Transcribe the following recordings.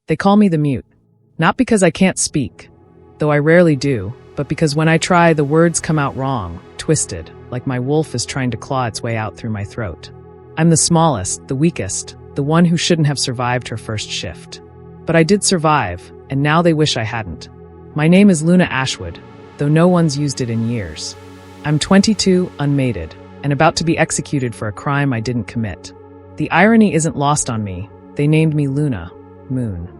They call me the mute. Not because I can't speak, though I rarely do, but because when I try, the words come out wrong, twisted, like my wolf is trying to claw its way out through my throat. I'm the smallest, the weakest, the one who shouldn't have survived her first shift. But I did survive, and now they wish I hadn't. My name is Luna Ashwood, though no one's used it in years. I'm 22, unmated, and about to be executed for a crime I didn't commit. The irony isn't lost on me. They named me Luna, Moon.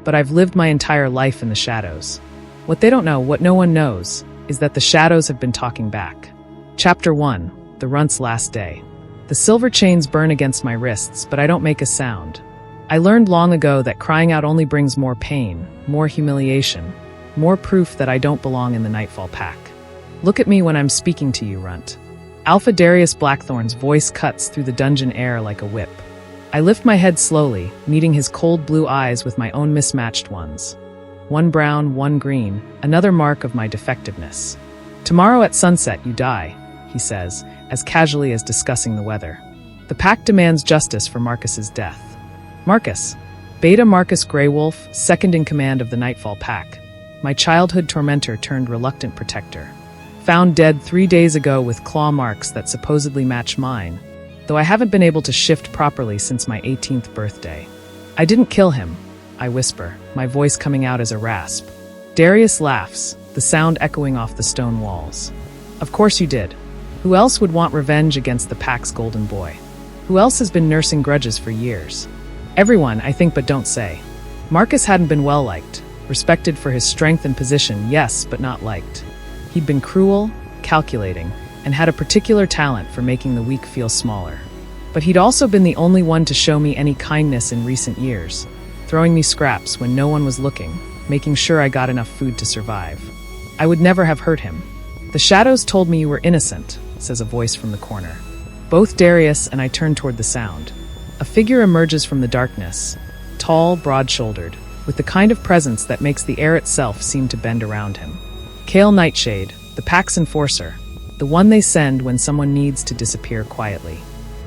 But I've lived my entire life in the shadows. What they don't know, what no one knows, is that the shadows have been talking back. Chapter 1, The Runt's Last Day. The silver chains burn against my wrists, but I don't make a sound. I learned long ago that crying out only brings more pain, more humiliation, more proof that I don't belong in the Nightfall Pack. Look at me when I'm speaking to you, Runt. Alpha Darius Blackthorn's voice cuts through the dungeon air like a whip. I lift my head slowly, meeting his cold blue eyes with my own mismatched ones. One brown, one green, another mark of my defectiveness. Tomorrow at sunset you die, he says, as casually as discussing the weather. The pack demands justice for Marcus's death. Marcus, Beta Marcus Greywolf, second in command of the Nightfall Pack. My childhood tormentor turned reluctant protector. Found dead 3 days ago with claw marks that supposedly match mine, though I haven't been able to shift properly since my 18th birthday. I didn't kill him, I whisper, my voice coming out as a rasp. Darius laughs, the sound echoing off the stone walls. Of course you did. Who else would want revenge against the pack's golden boy? Who else has been nursing grudges for years? Everyone, I think, but don't say. Marcus hadn't been well-liked, respected for his strength and position, yes, but not liked. He'd been cruel, calculating, and had a particular talent for making the weak feel smaller. But he'd also been the only one to show me any kindness in recent years, throwing me scraps when no one was looking, making sure I got enough food to survive. I would never have hurt him. The shadows told me you were innocent, says a voice from the corner. Both Darius and I turn toward the sound. A figure emerges from the darkness, tall, broad-shouldered, with the kind of presence that makes the air itself seem to bend around him. Kale Nightshade, the pack's enforcer, the one they send when someone needs to disappear quietly.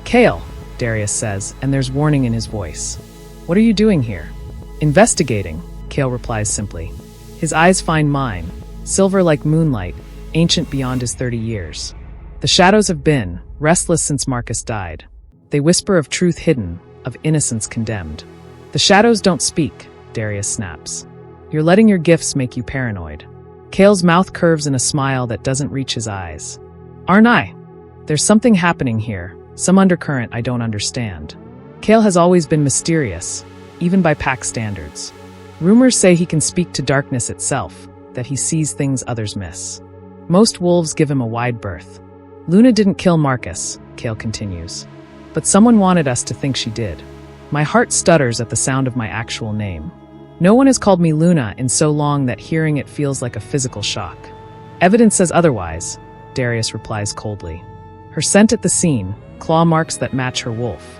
Kale, Darius says, and there's warning in his voice. What are you doing here? Investigating, Kale replies simply. His eyes find mine, silver like moonlight, ancient beyond his 30 years. The shadows have been, restless since Marcus died. They whisper of truth hidden, of innocence condemned. The shadows don't speak, Darius snaps. You're letting your gifts make you paranoid. Kale's mouth curves in a smile that doesn't reach his eyes. Aren't I? There's something happening here, some undercurrent I don't understand. Kale has always been mysterious, even by pack standards. Rumors say he can speak to darkness itself, that he sees things others miss. Most wolves give him a wide berth. Luna didn't kill Marcus, Kale continues. But someone wanted us to think she did. My heart stutters at the sound of my actual name. No one has called me Luna in so long that hearing it feels like a physical shock. Evidence says otherwise, Darius replies coldly. Her scent at the scene, claw marks that match her wolf.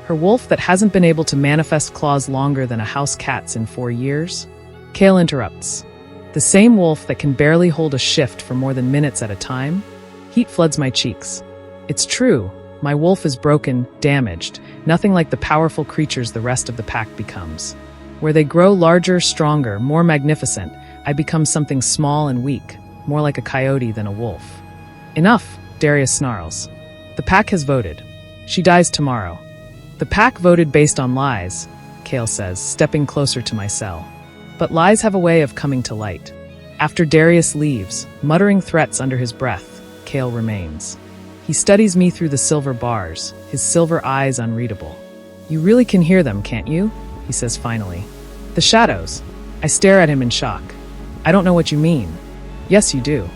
Her wolf that hasn't been able to manifest claws longer than a house cat's in 4 years? Kale interrupts. The same wolf that can barely hold a shift for more than minutes at a time? Heat floods my cheeks. It's true, my wolf is broken, damaged, nothing like the powerful creatures the rest of the pack becomes. Where they grow larger, stronger, more magnificent, I become something small and weak, more like a coyote than a wolf. Enough, Darius snarls. The pack has voted. She dies tomorrow. The pack voted based on lies, Kale says, stepping closer to my cell. But lies have a way of coming to light. After Darius leaves, muttering threats under his breath, Kale remains. He studies me through the silver bars, his silver eyes unreadable. You really can hear them, can't you? He says finally. The shadows. I stare at him in shock. I don't know what you mean. Yes, you do.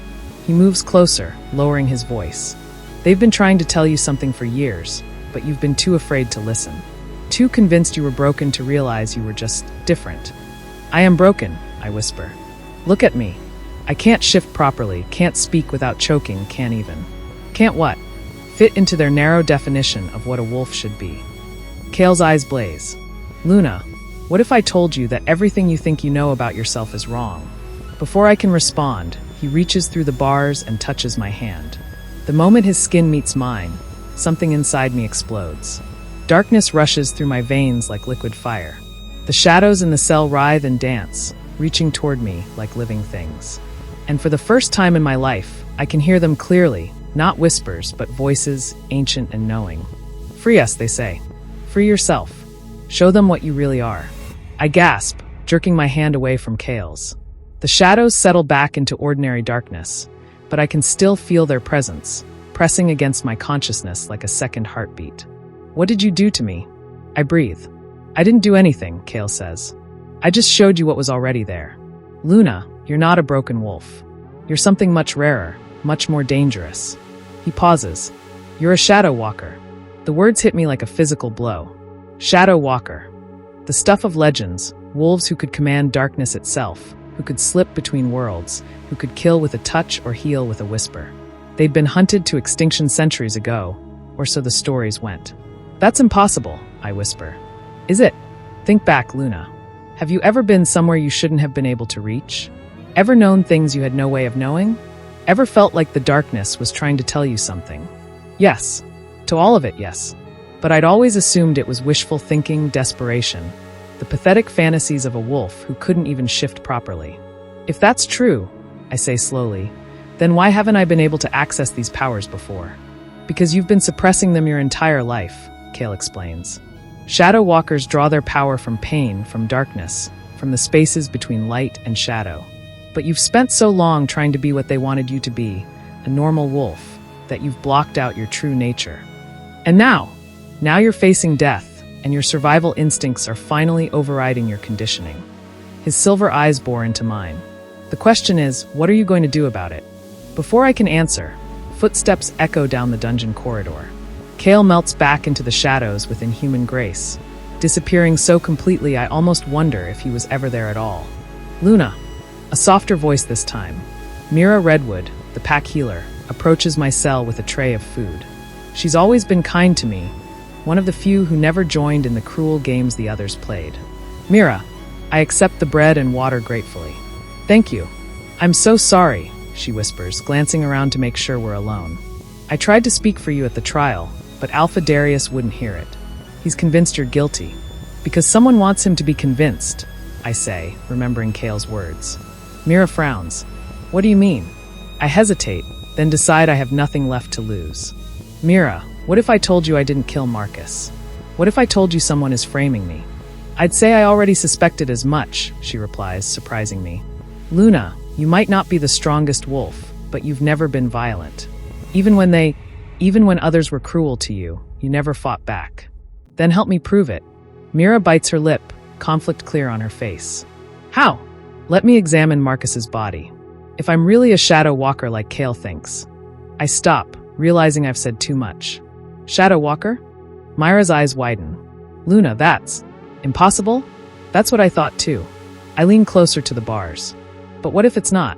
He moves closer, lowering his voice. They've been trying to tell you something for years, but you've been too afraid to listen. Too convinced you were broken to realize you were just different. I am broken, I whisper. Look at me. I can't shift properly, can't speak without choking, can't even. Can't what? Fit into their narrow definition of what a wolf should be. Kale's eyes blaze. Luna, what if I told you that everything you think you know about yourself is wrong? Before I can respond, he reaches through the bars and touches my hand. The moment his skin meets mine, something inside me explodes. Darkness rushes through my veins like liquid fire. The shadows in the cell writhe and dance, reaching toward me like living things. And for the first time in my life, I can hear them clearly, not whispers, but voices, ancient and knowing. Free us, they say. Free yourself. Show them what you really are. I gasp, jerking my hand away from Kale's. The shadows settle back into ordinary darkness, but I can still feel their presence, pressing against my consciousness like a second heartbeat. What did you do to me? I breathe. I didn't do anything, Kale says. I just showed you what was already there. Luna, you're not a broken wolf. You're something much rarer, much more dangerous. He pauses. You're a shadow walker. The words hit me like a physical blow. Shadow walker. The stuff of legends, wolves who could command darkness itself, who could slip between worlds, who could kill with a touch or heal with a whisper. They'd been hunted to extinction centuries ago, or so the stories went. That's impossible, I whisper. Is it? Think back, Luna. Have you ever been somewhere you shouldn't have been able to reach? Ever known things you had no way of knowing? Ever felt like the darkness was trying to tell you something? Yes. To all of it, yes. But I'd always assumed it was wishful thinking, desperation, the pathetic fantasies of a wolf who couldn't even shift properly. If that's true, I say slowly, then why haven't I been able to access these powers before? Because you've been suppressing them your entire life, Kale explains. Shadow walkers draw their power from pain, from darkness, from the spaces between light and shadow. But you've spent so long trying to be what they wanted you to be, a normal wolf, that you've blocked out your true nature. And now you're facing death, and your survival instincts are finally overriding your conditioning. His silver eyes bore into mine. The question is, what are you going to do about it? Before I can answer, footsteps echo down the dungeon corridor. Kale melts back into the shadows with inhuman grace, disappearing so completely I almost wonder if he was ever there at all. Luna, a softer voice this time. Mira Redwood, the pack healer, approaches my cell with a tray of food. She's always been kind to me, one of the few who never joined in the cruel games the others played. Mira, I accept the bread and water gratefully. Thank you. I'm so sorry, she whispers, glancing around to make sure we're alone. I tried to speak for you at the trial, but Alpha Darius wouldn't hear it. He's convinced you're guilty. Because someone wants him to be convinced, I say, remembering Kale's words. Mira frowns. What do you mean? I hesitate, then decide I have nothing left to lose. Mira, what if I told you I didn't kill Marcus? What if I told you someone is framing me? I'd say I already suspected as much, she replies, surprising me. Luna, you might not be the strongest wolf, but you've never been violent. Even when others were cruel to you, you never fought back. Then help me prove it. Mira bites her lip, conflict clear on her face. How? Let me examine Marcus's body. If I'm really a shadow walker like Kale thinks. I stop, realizing I've said too much. Shadow walker? Myra's eyes widen. Luna, that's impossible? That's what I thought too. I lean closer to the bars. But what if it's not?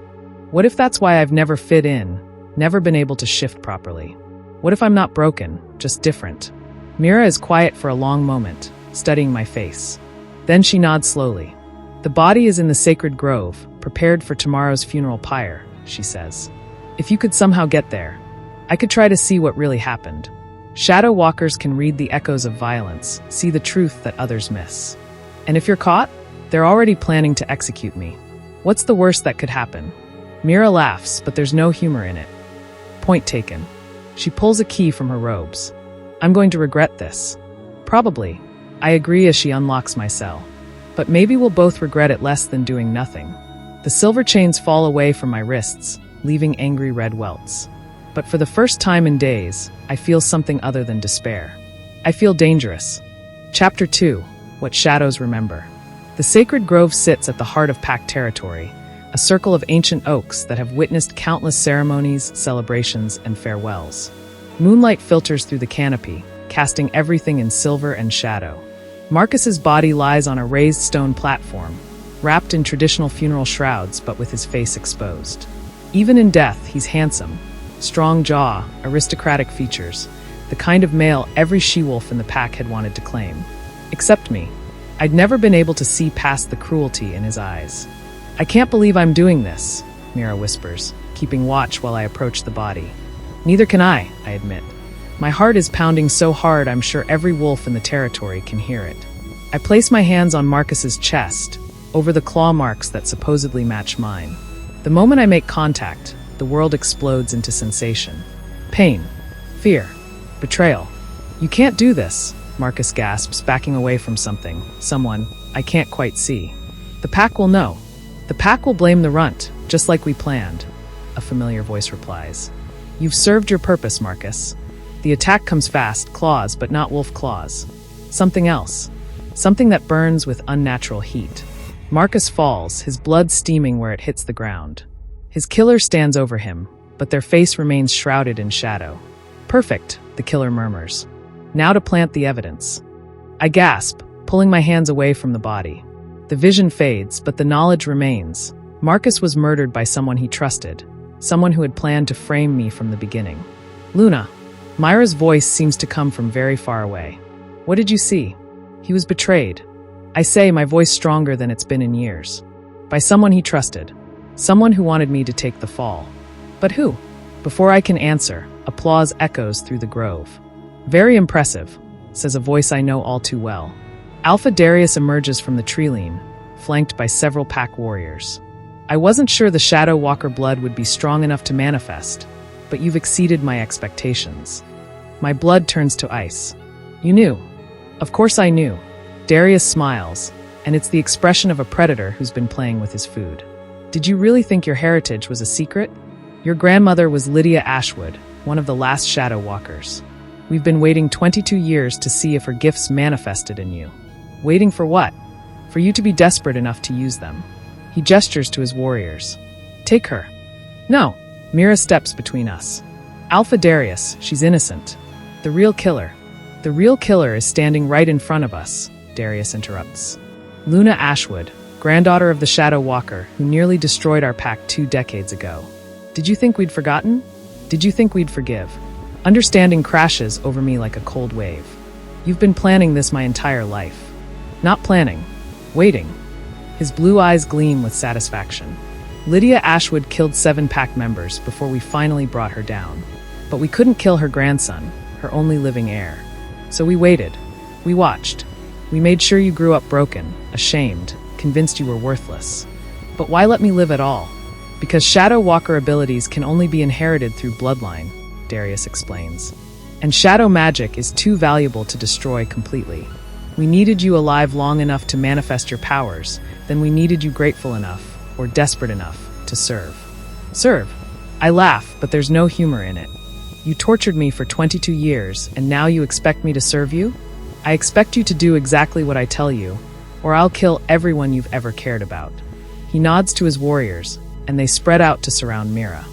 What if that's why I've never fit in, never been able to shift properly? What if I'm not broken, just different? Mira is quiet for a long moment, studying my face. Then she nods slowly. The body is in the sacred grove, prepared for tomorrow's funeral pyre, she says. If you could somehow get there, I could try to see what really happened. Shadow walkers can read the echoes of violence, see the truth that others miss. And if you're caught, they're already planning to execute me. What's the worst that could happen? Mira laughs, but there's no humor in it. Point taken. She pulls a key from her robes. I'm going to regret this. Probably. I agree as she unlocks my cell. But maybe we'll both regret it less than doing nothing. The silver chains fall away from my wrists, leaving angry red welts. But for the first time in days, I feel something other than despair. I feel dangerous. Chapter 2. What Shadows Remember. The sacred grove sits at the heart of Pack territory, a circle of ancient oaks that have witnessed countless ceremonies, celebrations, and farewells. Moonlight filters through the canopy, casting everything in silver and shadow. Marcus's body lies on a raised stone platform, wrapped in traditional funeral shrouds but with his face exposed. Even in death, he's handsome. Strong jaw, aristocratic features, the kind of male every she-wolf in the pack had wanted to claim. Except me. I'd never been able to see past the cruelty in his eyes. I can't believe I'm doing this, Mira whispers, keeping watch while I approach the body. Neither can I admit. My heart is pounding so hard I'm sure every wolf in the territory can hear it. I place my hands on Marcus's chest, over the claw marks that supposedly match mine. The moment I make contact, the world explodes into sensation. Pain, fear, betrayal. You can't do this, Marcus gasps, backing away from someone I can't quite see. The pack will know. The pack will blame the runt, just like we planned, a familiar voice replies. You've served your purpose, Marcus. The attack comes fast, claws, but not wolf claws. Something else. Something that burns with unnatural heat. Marcus falls, his blood steaming where it hits the ground. His killer stands over him, but their face remains shrouded in shadow. Perfect, the killer murmurs. Now to plant the evidence. I gasp, pulling my hands away from the body. The vision fades, but the knowledge remains. Marcus was murdered by someone he trusted, someone who had planned to frame me from the beginning. Luna. Myra's voice seems to come from very far away. What did you see? He was betrayed. I say, my voice stronger than it's been in years. By someone he trusted. Someone who wanted me to take the fall. But who? Before I can answer, applause echoes through the grove. Very impressive, says a voice I know all too well. Alpha Darius emerges from the tree-line, flanked by several pack warriors. I wasn't sure the Shadow Walker blood would be strong enough to manifest, but you've exceeded my expectations. My blood turns to ice. You knew. Of course I knew. Darius smiles, and it's the expression of a predator who's been playing with his food. Did you really think your heritage was a secret? Your grandmother was Lydia Ashwood, one of the last Shadow Walkers. We've been waiting 22 years to see if her gifts manifested in you. Waiting for what? For you to be desperate enough to use them. He gestures to his warriors. Take her. No. Mira steps between us. Alpha Darius, she's innocent. The real killer is standing right in front of us, Darius interrupts. Luna Ashwood, granddaughter of the Shadow Walker, who nearly destroyed our pack 2 decades ago. Did you think we'd forgotten? Did you think we'd forgive? Understanding crashes over me like a cold wave. You've been planning this my entire life. Not planning. Waiting. His blue eyes gleam with satisfaction. Lydia Ashwood killed 7 pack members before we finally brought her down. But we couldn't kill her grandson, her only living heir. So we waited. We watched. We made sure you grew up broken, ashamed, convinced you were worthless. But why let me live at all? Because Shadow Walker abilities can only be inherited through bloodline, Darius explains. And shadow magic is too valuable to destroy completely. We needed you alive long enough to manifest your powers, then we needed you grateful enough, or desperate enough, to serve. Serve? I laugh, but there's no humor in it. You tortured me for 22 years, and now you expect me to serve you? I expect you to do exactly what I tell you, or I'll kill everyone you've ever cared about. He nods to his warriors, and they spread out to surround Mira,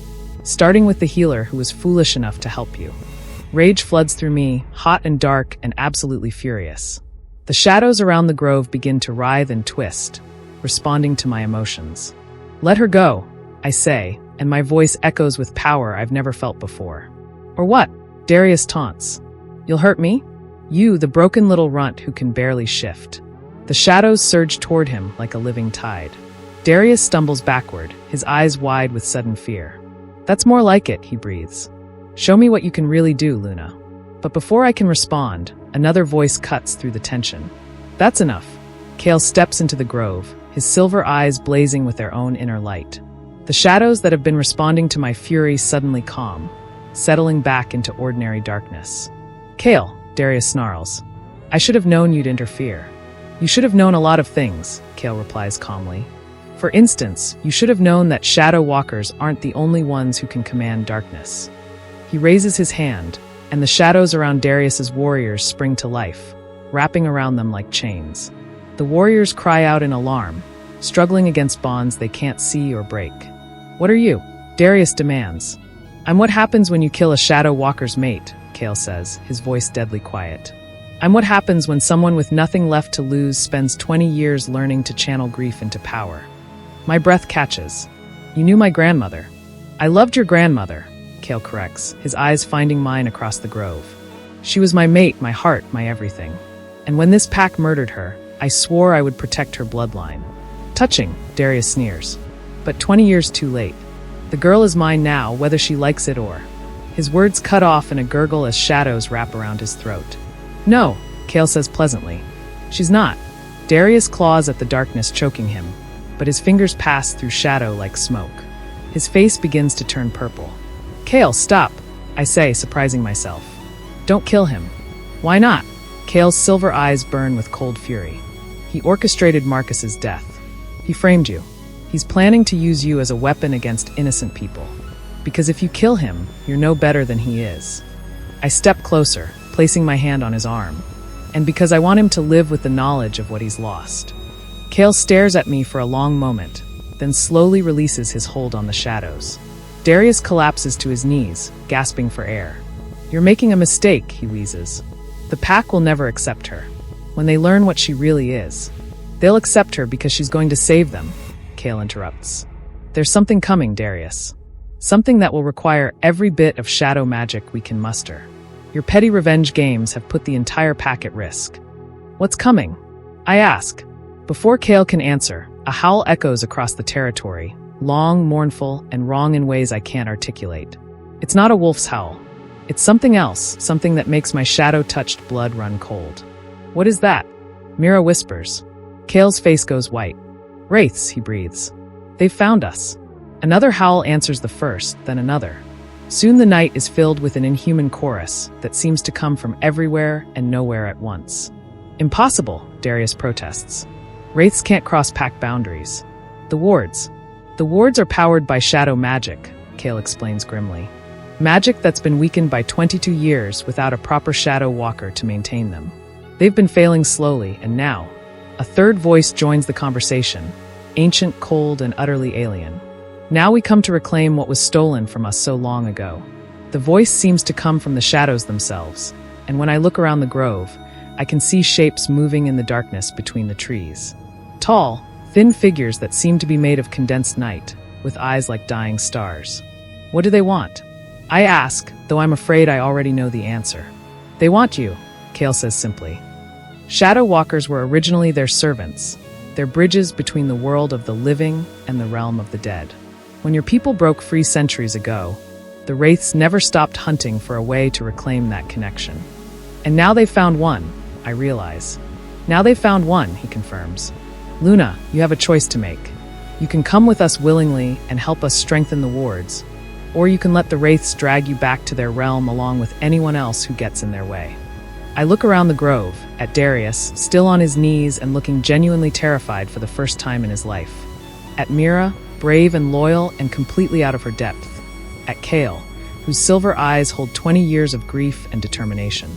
starting with the healer who was foolish enough to help you. Rage floods through me, hot and dark and absolutely furious. The shadows around the grove begin to writhe and twist, responding to my emotions. Let her go, I say, and my voice echoes with power I've never felt before. Or what? Darius taunts. You'll hurt me? You, the broken little runt who can barely shift. The shadows surge toward him like a living tide. Darius stumbles backward, his eyes wide with sudden fear. That's more like it, he breathes. Show me what you can really do, Luna. But before I can respond, another voice cuts through the tension. That's enough. Kale steps into the grove, his silver eyes blazing with their own inner light. The shadows that have been responding to my fury suddenly calm, settling back into ordinary darkness. Kale, Darius snarls. I should have known you'd interfere. You should have known a lot of things, Kale replies calmly. For instance, you should have known that Shadow Walkers aren't the only ones who can command darkness. He raises his hand, and the shadows around Darius's warriors spring to life, wrapping around them like chains. The warriors cry out in alarm, struggling against bonds they can't see or break. What are you? Darius demands. I'm what happens when you kill a Shadow Walker's mate, Kale says, his voice deadly quiet. I'm what happens when someone with nothing left to lose spends 20 years learning to channel grief into power. My breath catches. You knew my grandmother. I loved your grandmother, Kale corrects, his eyes finding mine across the grove. She was my mate, my heart, my everything. And when this pack murdered her, I swore I would protect her bloodline. Touching, Darius sneers. But 20 years too late. The girl is mine now, whether she likes it or. His words cut off in a gurgle as shadows wrap around his throat. No, Kale says pleasantly. She's not. Darius claws at the darkness, choking him, but his fingers pass through shadow like smoke. His face begins to turn purple. Kale, stop, I say, surprising myself. Don't kill him. Why not? Kale's silver eyes burn with cold fury. He orchestrated Marcus's death. He framed you. He's planning to use you as a weapon against innocent people. Because if you kill him, you're no better than he is. I step closer, placing my hand on his arm. And because I want him to live with the knowledge of what he's lost. Kale stares at me for a long moment, then slowly releases his hold on the shadows. Darius collapses to his knees, gasping for air. You're making a mistake, he wheezes. The pack will never accept her. When they learn what she really is, they'll accept her because she's going to save them, Kale interrupts. There's something coming, Darius. Something that will require every bit of shadow magic we can muster. Your petty revenge games have put the entire pack at risk. What's coming? I ask. Before Kale can answer, a howl echoes across the territory, long, mournful, and wrong in ways I can't articulate. It's not a wolf's howl. It's something else, something that makes my shadow-touched blood run cold. What is that? Mira whispers. Kale's face goes white. Wraiths, he breathes. They've found us. Another howl answers the first, then another. Soon the night is filled with an inhuman chorus that seems to come from everywhere and nowhere at once. Impossible, Darius protests. Wraiths can't cross pack boundaries. The wards are powered by shadow magic, Kale explains grimly. Magic that's been weakened by 22 years without a proper shadow walker to maintain them. They've been failing slowly, and now, a third voice joins the conversation, ancient, cold, and utterly alien. Now we come to reclaim what was stolen from us so long ago. The voice seems to come from the shadows themselves, and when I look around the grove, I can see shapes moving in the darkness between the trees. Tall, thin figures that seem to be made of condensed night, with eyes like dying stars. What do they want? I ask, though I'm afraid I already know the answer. They want you, Kale says simply. Shadow walkers were originally their servants, their bridges between the world of the living and the realm of the dead. When your people broke free centuries ago, the wraiths never stopped hunting for a way to reclaim that connection. And now they've found one, I realize. Now they've found one, he confirms. Luna, you have a choice to make. You can come with us willingly and help us strengthen the wards, or you can let the wraiths drag you back to their realm along with anyone else who gets in their way. I look around the grove, at Darius, still on his knees and looking genuinely terrified for the first time in his life. At Mira, brave and loyal and completely out of her depth. At Kale, whose silver eyes hold 20 years of grief and determination.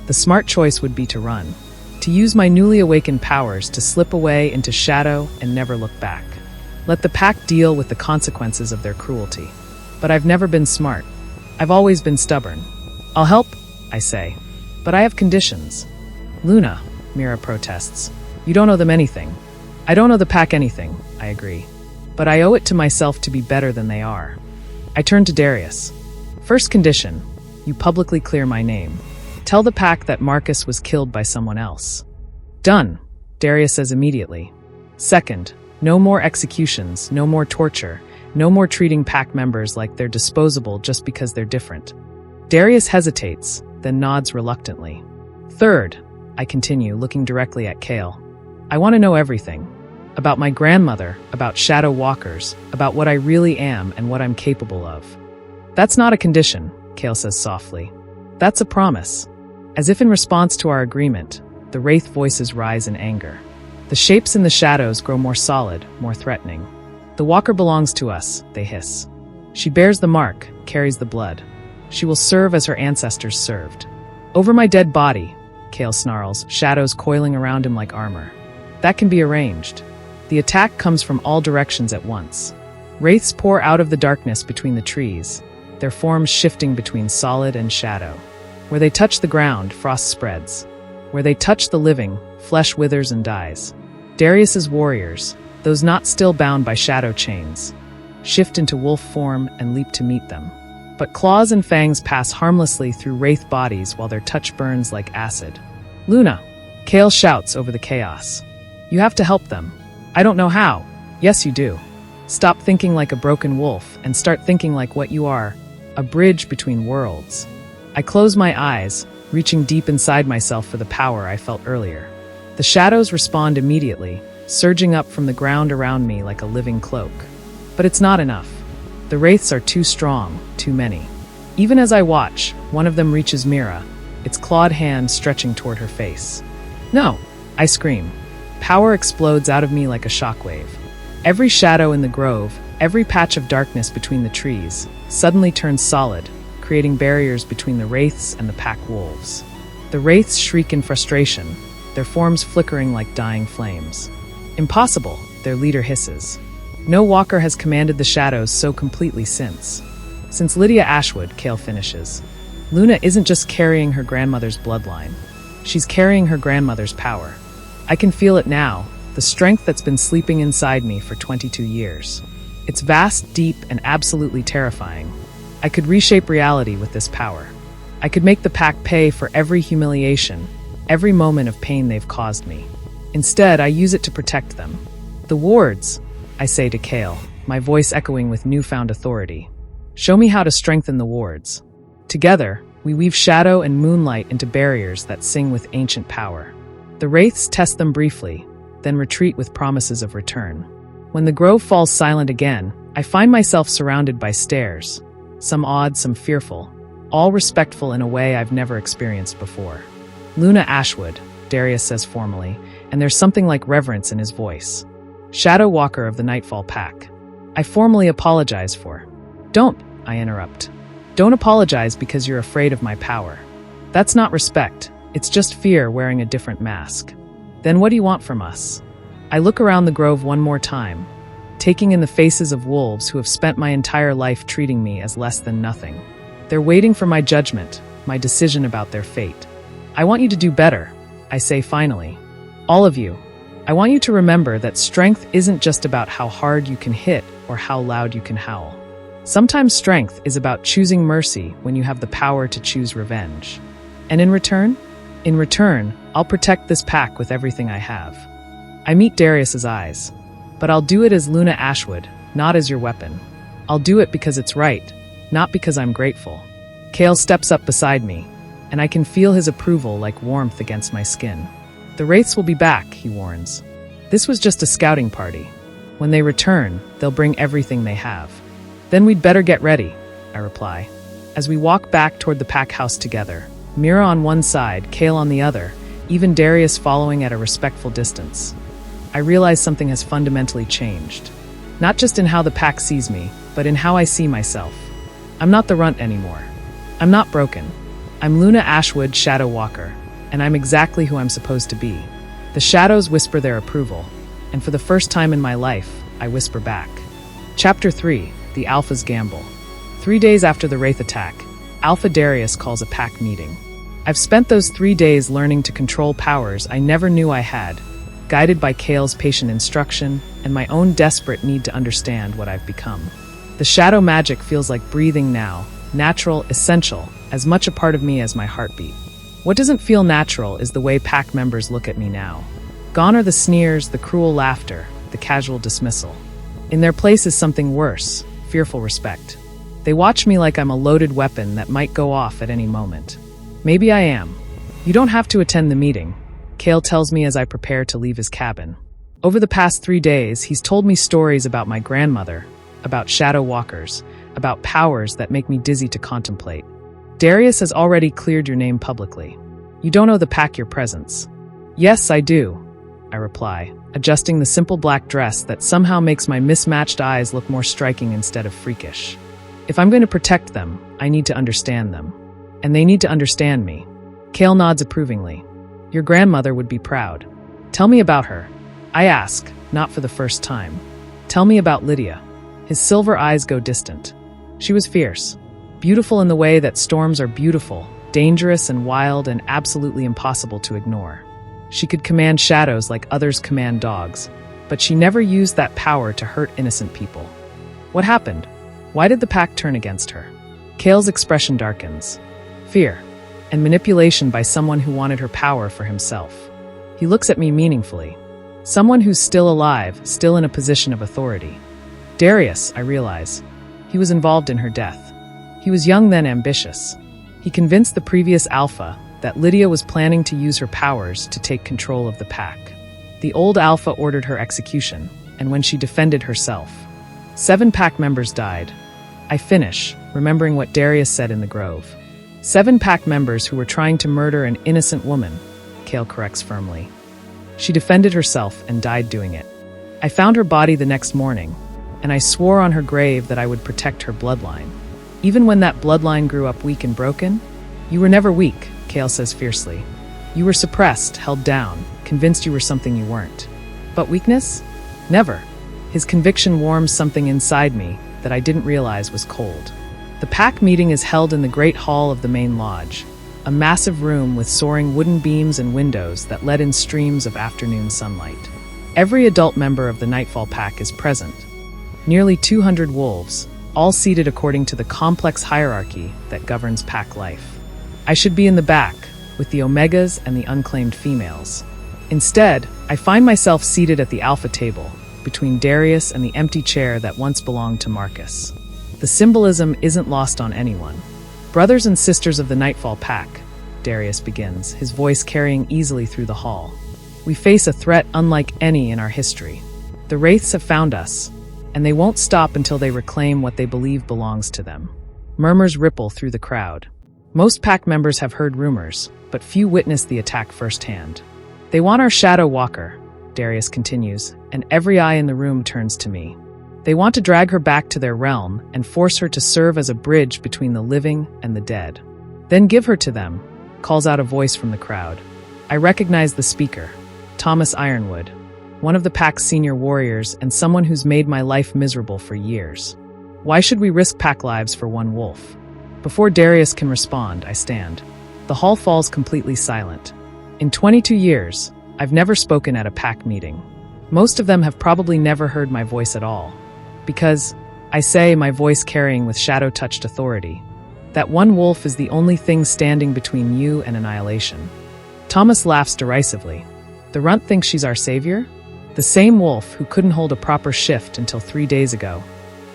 The smart choice would be to run, to use my newly awakened powers to slip away into shadow and never look back. Let the pack deal with the consequences of their cruelty. But I've never been smart. I've always been stubborn. I'll help, I say. But I have conditions. Luna, Mira protests. You don't owe them anything. I don't owe the pack anything, I agree. But I owe it to myself to be better than they are. I turn to Darius. First condition, you publicly clear my name. Tell the pack that Marcus was killed by someone else. Done, Darius says immediately. Second, no more executions, no more torture, no more treating pack members like they're disposable just because they're different. Darius hesitates, then nods reluctantly. Third, I continue, looking directly at Kale. I want to know everything. About my grandmother, about shadow walkers, about what I really am and what I'm capable of. That's not a condition, Kale says softly. That's a promise. As if in response to our agreement, the wraith voices rise in anger. The shapes in the shadows grow more solid, more threatening. The walker belongs to us, they hiss. She bears the mark, carries the blood. She will serve as her ancestors served. Over my dead body, Kale snarls, shadows coiling around him like armor. That can be arranged. The attack comes from all directions at once. Wraiths pour out of the darkness between the trees, their forms shifting between solid and shadow. Where they touch the ground, frost spreads. Where they touch the living, flesh withers and dies. Darius's warriors, those not still bound by shadow chains, shift into wolf form and leap to meet them. But claws and fangs pass harmlessly through wraith bodies while their touch burns like acid. Luna, Kale shouts over the chaos. You have to help them. I don't know how. Yes, you do. Stop thinking like a broken wolf and start thinking like what you are, a bridge between worlds. I close my eyes, reaching deep inside myself for the power I felt earlier. The shadows respond immediately, surging up from the ground around me like a living cloak. But it's not enough. The wraiths are too strong, too many. Even as I watch, one of them reaches Mira, its clawed hand stretching toward her face. No! I scream. Power explodes out of me like a shockwave. Every shadow in the grove, every patch of darkness between the trees, suddenly turns solid, creating barriers between the wraiths and the pack wolves. The wraiths shriek in frustration, their forms flickering like dying flames. Impossible, their leader hisses. No walker has commanded the shadows so completely since Lydia Ashwood, Kale finishes. Luna isn't just carrying her grandmother's bloodline. She's carrying her grandmother's power. I can feel it now, the strength that's been sleeping inside me for 22 years. It's vast, deep, and absolutely terrifying. I could reshape reality with this power. I could make the pack pay for every humiliation, every moment of pain they've caused me. Instead, I use it to protect them. The wards, I say to Kale, my voice echoing with newfound authority. Show me how to strengthen the wards. Together, we weave shadow and moonlight into barriers that sing with ancient power. The wraiths test them briefly, then retreat with promises of return. When the grove falls silent again, I find myself surrounded by stares, some odd, some fearful, all respectful in a way I've never experienced before. Luna Ashwood, Darius says formally, and there's something like reverence in his voice. Shadow Walker of the Nightfall Pack. I formally apologize for. Don't, I interrupt. Don't apologize because you're afraid of my power. That's not respect, it's just fear wearing a different mask. Then what do you want from us? I look around the grove one more time, taking in the faces of wolves who have spent my entire life treating me as less than nothing. They're waiting for my judgment, my decision about their fate. I want you to do better, I say finally. All of you. I want you to remember that strength isn't just about how hard you can hit or how loud you can howl. Sometimes strength is about choosing mercy when you have the power to choose revenge. And in return, I'll protect this pack with everything I have. I meet Darius's eyes, but I'll do it as Luna Ashwood, not as your weapon. I'll do it because it's right, not because I'm grateful. Kale steps up beside me, and I can feel his approval like warmth against my skin. The wraiths will be back, he warns. This was just a scouting party. When they return, they'll bring everything they have. Then we'd better get ready, I reply. As we walk back toward the pack house together, Mira on one side, Kale on the other, even Darius following at a respectful distance. I realize something has fundamentally changed. Not just in how the pack sees me, but in how I see myself. I'm not the runt anymore. I'm not broken. I'm Luna Ashwood, Shadow Walker, and I'm exactly who I'm supposed to be. The shadows whisper their approval, and for the first time in my life, I whisper back. Chapter 3, The Alpha's Gamble. 3 days after the Wraith attack, Alpha Darius calls a pack meeting. I've spent those 3 days learning to control powers I never knew I had, guided by Kale's patient instruction and my own desperate need to understand what I've become. The shadow magic feels like breathing now, natural, essential, as much a part of me as my heartbeat. What doesn't feel natural is the way pack members look at me now. Gone are the sneers, the cruel laughter, the casual dismissal. In their place is something worse, fearful respect. They watch me like I'm a loaded weapon that might go off at any moment. Maybe I am. You don't have to attend the meeting, Kale tells me as I prepare to leave his cabin. Over the past 3 days, he's told me stories about my grandmother, about shadow walkers, about powers that make me dizzy to contemplate. Darius has already cleared your name publicly. You don't owe the pack your presence. Yes, I do, I reply, adjusting the simple black dress that somehow makes my mismatched eyes look more striking instead of freakish. If I'm going to protect them, I need to understand them. And they need to understand me. Kale nods approvingly. Your grandmother would be proud. Tell me about her. I ask, not for the first time. Tell me about Lydia. His silver eyes go distant. She was fierce. Beautiful in the way that storms are beautiful, dangerous and wild and absolutely impossible to ignore. She could command shadows like others command dogs, but she never used that power to hurt innocent people. What happened? Why did the pack turn against her? Kale's expression darkens. Fear, and manipulation by someone who wanted her power for himself. He looks at me meaningfully. Someone who's still alive, still in a position of authority. Darius, I realize. He was involved in her death. He was young then ambitious. He convinced the previous Alpha, that Lydia was planning to use her powers to take control of the pack. The old Alpha ordered her execution, and when she defended herself, 7 pack members died. I finish, remembering what Darius said in the grove. 7 pack members who were trying to murder an innocent woman, Kale corrects firmly. She defended herself and died doing it. I found her body the next morning, and I swore on her grave that I would protect her bloodline. Even when that bloodline grew up weak and broken? You were never weak, Kale says fiercely. You were suppressed, held down, convinced you were something you weren't. But weakness? Never. His conviction warms something inside me that I didn't realize was cold. The pack meeting is held in the great hall of the main lodge, a massive room with soaring wooden beams and windows that let in streams of afternoon sunlight. Every adult member of the Nightfall Pack is present. Nearly 200 wolves, all seated according to the complex hierarchy that governs pack life. I should be in the back, with the Omegas and the unclaimed females. Instead, I find myself seated at the Alpha table, between Darius and the empty chair that once belonged to Marcus. The symbolism isn't lost on anyone. Brothers and sisters of the Nightfall Pack, Darius begins, his voice carrying easily through the hall. We face a threat unlike any in our history. The Wraiths have found us, and they won't stop until they reclaim what they believe belongs to them. Murmurs ripple through the crowd. Most pack members have heard rumors, but few witnessed the attack firsthand. They want our Shadow Walker, Darius continues, and every eye in the room turns to me. They want to drag her back to their realm and force her to serve as a bridge between the living and the dead. Then give her to them, calls out a voice from the crowd. I recognize the speaker, Thomas Ironwood, one of the pack's senior warriors and someone who's made my life miserable for years. Why should we risk pack lives for one wolf? Before Darius can respond, I stand. The hall falls completely silent. In 22 years, I've never spoken at a pack meeting. Most of them have probably never heard my voice at all. Because, I say, my voice carrying with shadow-touched authority, that one wolf is the only thing standing between you and annihilation. Thomas laughs derisively. The runt thinks she's our savior? The same wolf who couldn't hold a proper shift until 3 days ago.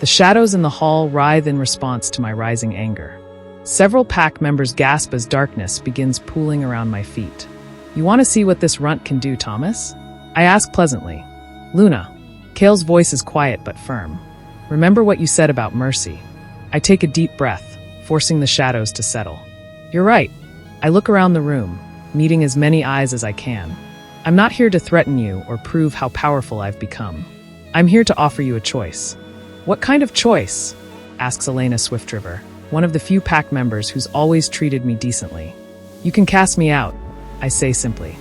The shadows in the hall writhe in response to my rising anger. Several pack members gasp as darkness begins pooling around my feet. You want to see what this runt can do, Thomas? I ask pleasantly. Luna. Kale's voice is quiet but firm. Remember what you said about mercy. I take a deep breath, forcing the shadows to settle. You're right. I look around the room, meeting as many eyes as I can. I'm not here to threaten you or prove how powerful I've become. I'm here to offer you a choice. What kind of choice? Asks Elena Swiftriver, one of the few pack members who's always treated me decently. You can cast me out, I say simply.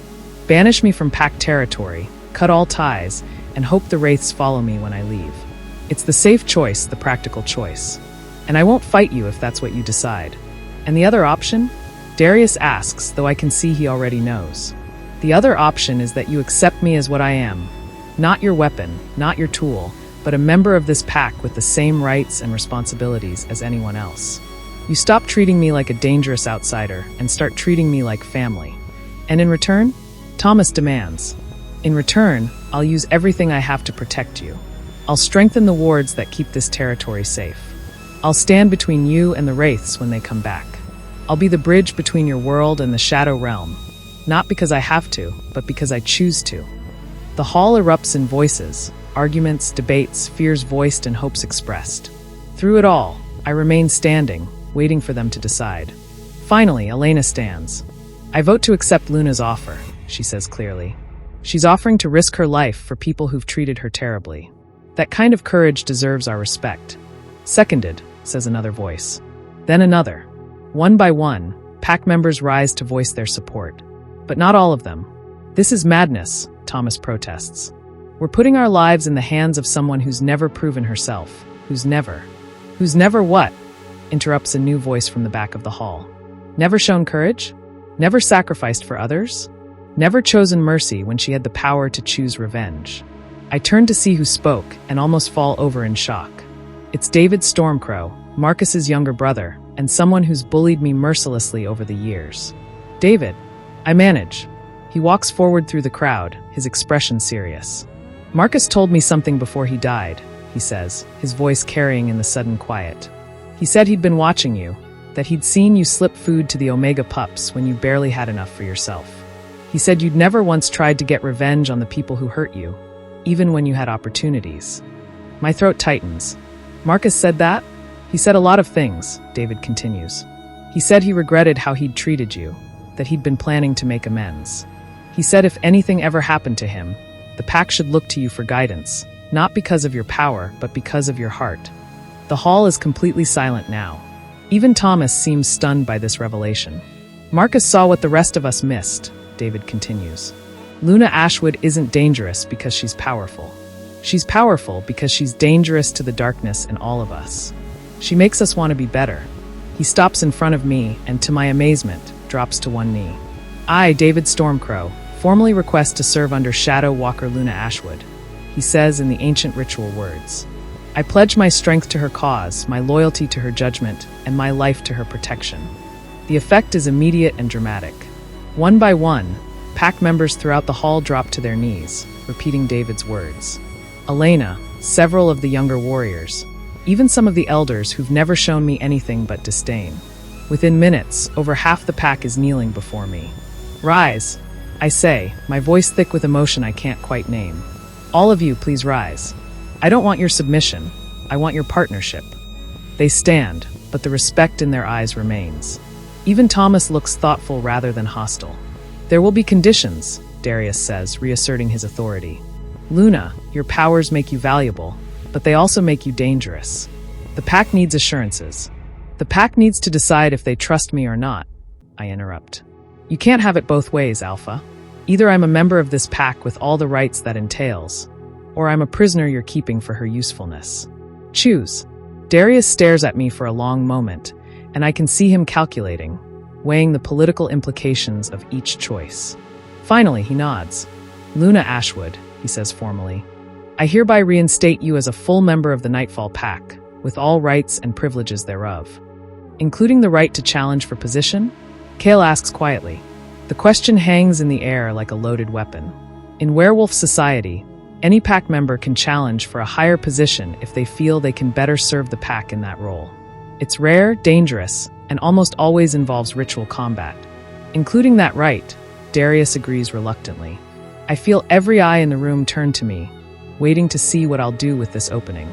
Banish me from pack territory, cut all ties, and hope the Wraiths follow me when I leave. It's the safe choice, the practical choice. And I won't fight you if that's what you decide. And the other option? Darius asks, though I can see he already knows. The other option is that you accept me as what I am. Not your weapon, not your tool, but a member of this pack with the same rights and responsibilities as anyone else. You stop treating me like a dangerous outsider and start treating me like family. And in return? Thomas demands. In return, I'll use everything I have to protect you. I'll strengthen the wards that keep this territory safe. I'll stand between you and the Wraiths when they come back. I'll be the bridge between your world and the Shadow Realm. Not because I have to, but because I choose to. The hall erupts in voices, arguments, debates, fears voiced and hopes expressed. Through it all, I remain standing, waiting for them to decide. Finally, Elena stands. I vote to accept Luna's offer, she says clearly. She's offering to risk her life for people who've treated her terribly. That kind of courage deserves our respect. Seconded, says another voice. Then another. One by one, pack members rise to voice their support. But not all of them. This is madness, Thomas protests. We're putting our lives in the hands of someone who's never proven herself. Who's never what? Interrupts a new voice from the back of the hall. Never shown courage? Never sacrificed for others? Never chosen mercy when she had the power to choose revenge. I turn to see who spoke and almost fall over in shock. It's David Stormcrow, Marcus's younger brother, and someone who's bullied me mercilessly over the years. David, I manage. He walks forward through the crowd, his expression serious. Marcus told me something before he died, he says, his voice carrying in the sudden quiet. He said he'd been watching you, that he'd seen you slip food to the Omega pups when you barely had enough for yourself. He said you'd never once tried to get revenge on the people who hurt you, even when you had opportunities. My throat tightens. Marcus said that? He said a lot of things, David continues. He said he regretted how he'd treated you, that he'd been planning to make amends. He said if anything ever happened to him, the pack should look to you for guidance, not because of your power, but because of your heart. The hall is completely silent now. Even Thomas seems stunned by this revelation. Marcus saw what the rest of us missed, David continues. Luna Ashwood isn't dangerous because she's powerful. She's powerful because she's dangerous to the darkness in all of us. She makes us want to be better. He stops in front of me and, to my amazement, drops to one knee. I, David Stormcrow, formally request to serve under Shadow Walker Luna Ashwood, he says in the ancient ritual words. I pledge my strength to her cause, my loyalty to her judgment, and my life to her protection. The effect is immediate and dramatic. One by one, pack members throughout the hall drop to their knees, repeating David's words. Elena, several of the younger warriors, even some of the elders who've never shown me anything but disdain. Within minutes, over half the pack is kneeling before me. Rise, I say, my voice thick with emotion I can't quite name. All of you, please rise. I don't want your submission. I want your partnership. They stand, but the respect in their eyes remains. Even Thomas looks thoughtful rather than hostile. There will be conditions, Darius says, reasserting his authority. Luna, your powers make you valuable, but they also make you dangerous. The pack needs assurances. The pack needs to decide if they trust me or not, I interrupt. You can't have it both ways, Alpha. Either I'm a member of this pack with all the rights that entails, or I'm a prisoner you're keeping for her usefulness. Choose. Darius stares at me for a long moment, and I can see him calculating, weighing the political implications of each choice. Finally, he nods. Luna Ashwood, he says formally, I hereby reinstate you as a full member of the Nightfall Pack, with all rights and privileges thereof. Including the right to challenge for position? Kale asks quietly. The question hangs in the air like a loaded weapon. In werewolf society, any pack member can challenge for a higher position if they feel they can better serve the pack in that role. It's rare, dangerous, and almost always involves ritual combat. Including that right, Darius agrees reluctantly. I feel every eye in the room turn to me, waiting to see what I'll do with this opening.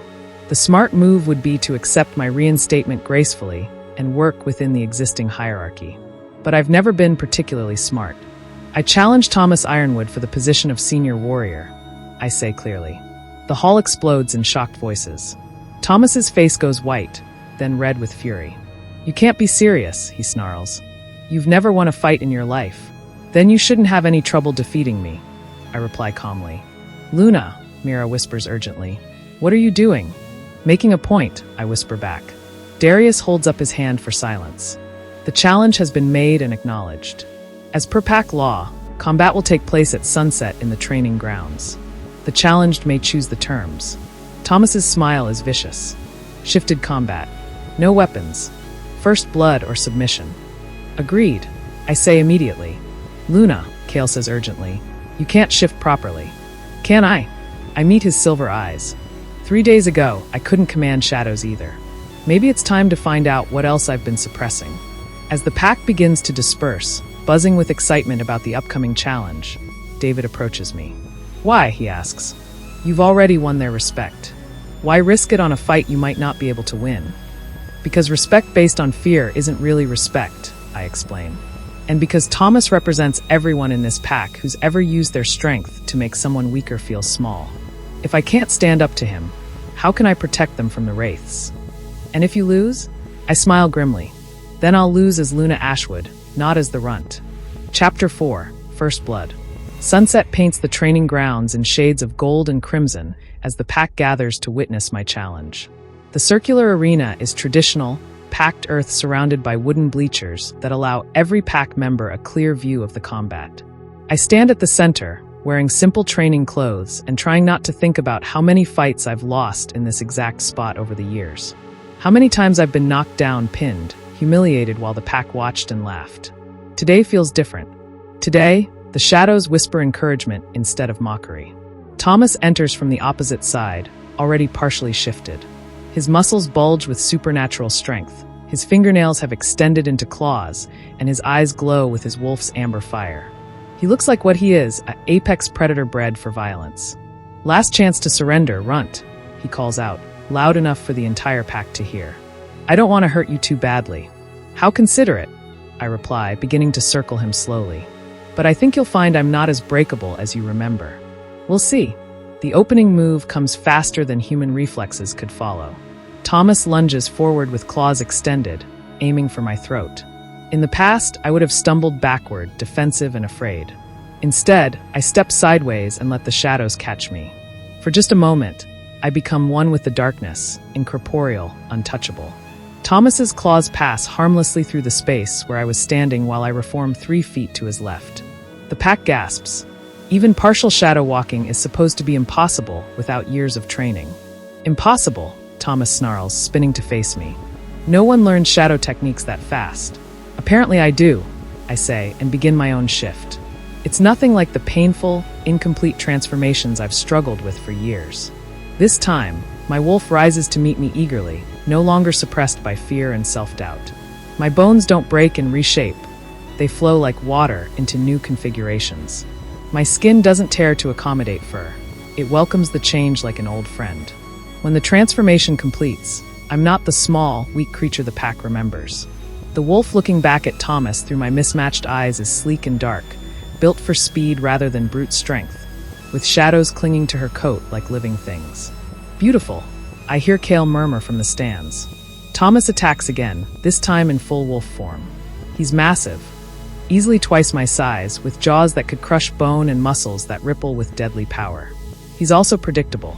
The smart move would be to accept my reinstatement gracefully and work within the existing hierarchy. But I've never been particularly smart. I challenge Thomas Ironwood for the position of senior warrior, I say clearly. The hall explodes in shocked voices. Thomas's face goes white, then red with fury. You can't be serious, he snarls. You've never won a fight in your life. Then you shouldn't have any trouble defeating me, I reply calmly. Luna, Mira whispers urgently. What are you doing? Making a point, I whisper back. Darius holds up his hand for silence. The challenge has been made and acknowledged. As per pack law, combat will take place at sunset in the training grounds. The challenged may choose the terms. Thomas's smile is vicious. Shifted combat. No weapons. First blood or submission. Agreed, I say immediately. Luna, Kale says urgently, you can't shift properly. Can I? I meet his silver eyes. 3 days ago, I couldn't command shadows either. Maybe it's time to find out what else I've been suppressing. As the pack begins to disperse, buzzing with excitement about the upcoming challenge, David approaches me. Why, he asks. You've already won their respect. Why risk it on a fight you might not be able to win? Because respect based on fear isn't really respect, I explain. And because Thomas represents everyone in this pack who's ever used their strength to make someone weaker feel small. If I can't stand up to him, how can I protect them from the wraiths? And if you lose? I smile grimly. Then I'll lose as Luna Ashwood, not as the runt. Chapter 4, First Blood. Sunset paints the training grounds in shades of gold and crimson as the pack gathers to witness my challenge. The circular arena is traditional, packed earth surrounded by wooden bleachers that allow every pack member a clear view of the combat. I stand at the center, wearing simple training clothes and trying not to think about how many fights I've lost in this exact spot over the years. How many times I've been knocked down, pinned, humiliated while the pack watched and laughed. Today feels different. Today, the shadows whisper encouragement instead of mockery. Thomas enters from the opposite side, already partially shifted. His muscles bulge with supernatural strength, His fingernails have extended into claws, and his eyes glow with his wolf's amber fire. He looks like what he is, an apex predator bred for violence. "Last chance to surrender, runt," he calls out, loud enough for the entire pack to hear. "I don't want to hurt you too badly." "How considerate," I reply, beginning to circle him slowly. "But I think you'll find I'm not as breakable as you remember." "We'll see." The opening move comes faster than human reflexes could follow. Thomas lunges forward with claws extended, aiming for my throat. In the past, I would have stumbled backward, defensive and afraid. Instead, I step sideways and let the shadows catch me. For just a moment, I become one with the darkness, incorporeal, untouchable. Thomas's claws pass harmlessly through the space where I was standing while I reform 3 feet to his left. The pack gasps. Even partial shadow walking is supposed to be impossible without years of training. "Impossible," Thomas snarls, spinning to face me. "No one learns shadow techniques that fast." "Apparently I do," I say, and begin my own shift. It's nothing like the painful, incomplete transformations I've struggled with for years. This time, my wolf rises to meet me eagerly, no longer suppressed by fear and self-doubt. My bones don't break and reshape. They flow like water into new configurations. My skin doesn't tear to accommodate fur. It welcomes the change like an old friend. When the transformation completes, I'm not the small, weak creature the pack remembers. The wolf looking back at Thomas through my mismatched eyes is sleek and dark, built for speed rather than brute strength, with shadows clinging to her coat like living things. "Beautiful," I hear Kale murmur from the stands. Thomas attacks again, this time in full wolf form. He's massive, easily twice my size, with jaws that could crush bone and muscles that ripple with deadly power. He's also predictable.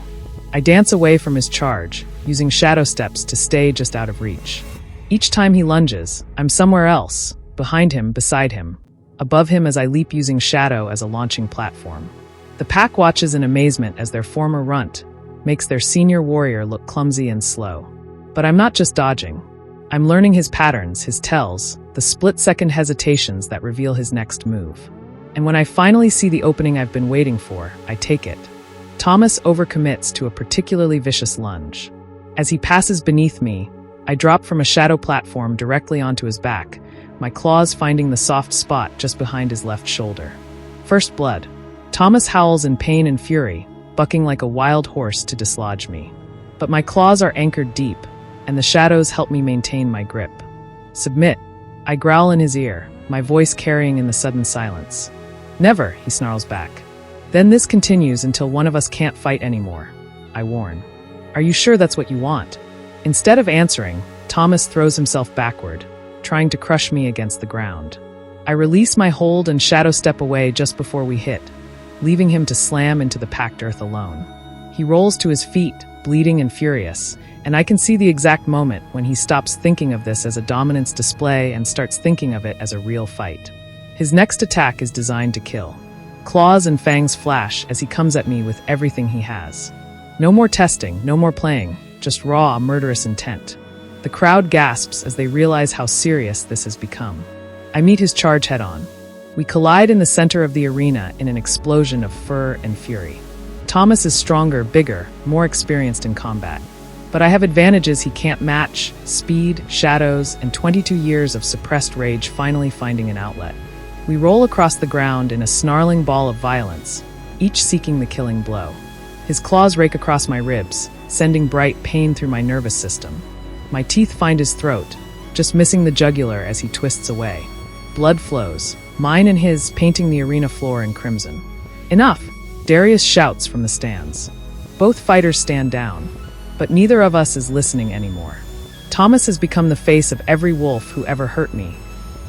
I dance away from his charge, using shadow steps to stay just out of reach. Each time he lunges, I'm somewhere else, behind him, beside him, above him as I leap using shadow as a launching platform. The pack watches in amazement as their former runt makes their senior warrior look clumsy and slow. But I'm not just dodging. I'm learning his patterns, his tells, the split-second hesitations that reveal his next move. And when I finally see the opening I've been waiting for, I take it. Thomas overcommits to a particularly vicious lunge. As he passes beneath me, I drop from a shadow platform directly onto his back, my claws finding the soft spot just behind his left shoulder. First blood. Thomas howls in pain and fury, bucking like a wild horse to dislodge me. But my claws are anchored deep, and the shadows help me maintain my grip. "Submit," I growl in his ear, my voice carrying in the sudden silence. "Never," he snarls back. Then this continues until one of us can't fight anymore, I warn. "Are you sure that's what you want?" Instead of answering, Thomas throws himself backward, trying to crush me against the ground. I release my hold and shadow step away just before we hit, leaving him to slam into the packed earth alone. He rolls to his feet, bleeding and furious, and I can see the exact moment when he stops thinking of this as a dominance display and starts thinking of it as a real fight. His next attack is designed to kill. Claws and fangs flash as he comes at me with everything he has. No more testing, no more playing, just raw, murderous intent. The crowd gasps as they realize how serious this has become. I meet his charge head-on. We collide in the center of the arena in an explosion of fur and fury. Thomas is stronger, bigger, more experienced in combat. But I have advantages he can't match: speed, shadows, and 22 years of suppressed rage finally finding an outlet. We roll across the ground in a snarling ball of violence, each seeking the killing blow. His claws rake across my ribs, sending bright pain through my nervous system. My teeth find his throat, just missing the jugular as he twists away. Blood flows, mine and his painting the arena floor in crimson. "Enough!" Darius shouts from the stands. Both fighters stand down, but neither of us is listening anymore. Thomas has become the face of every wolf who ever hurt me,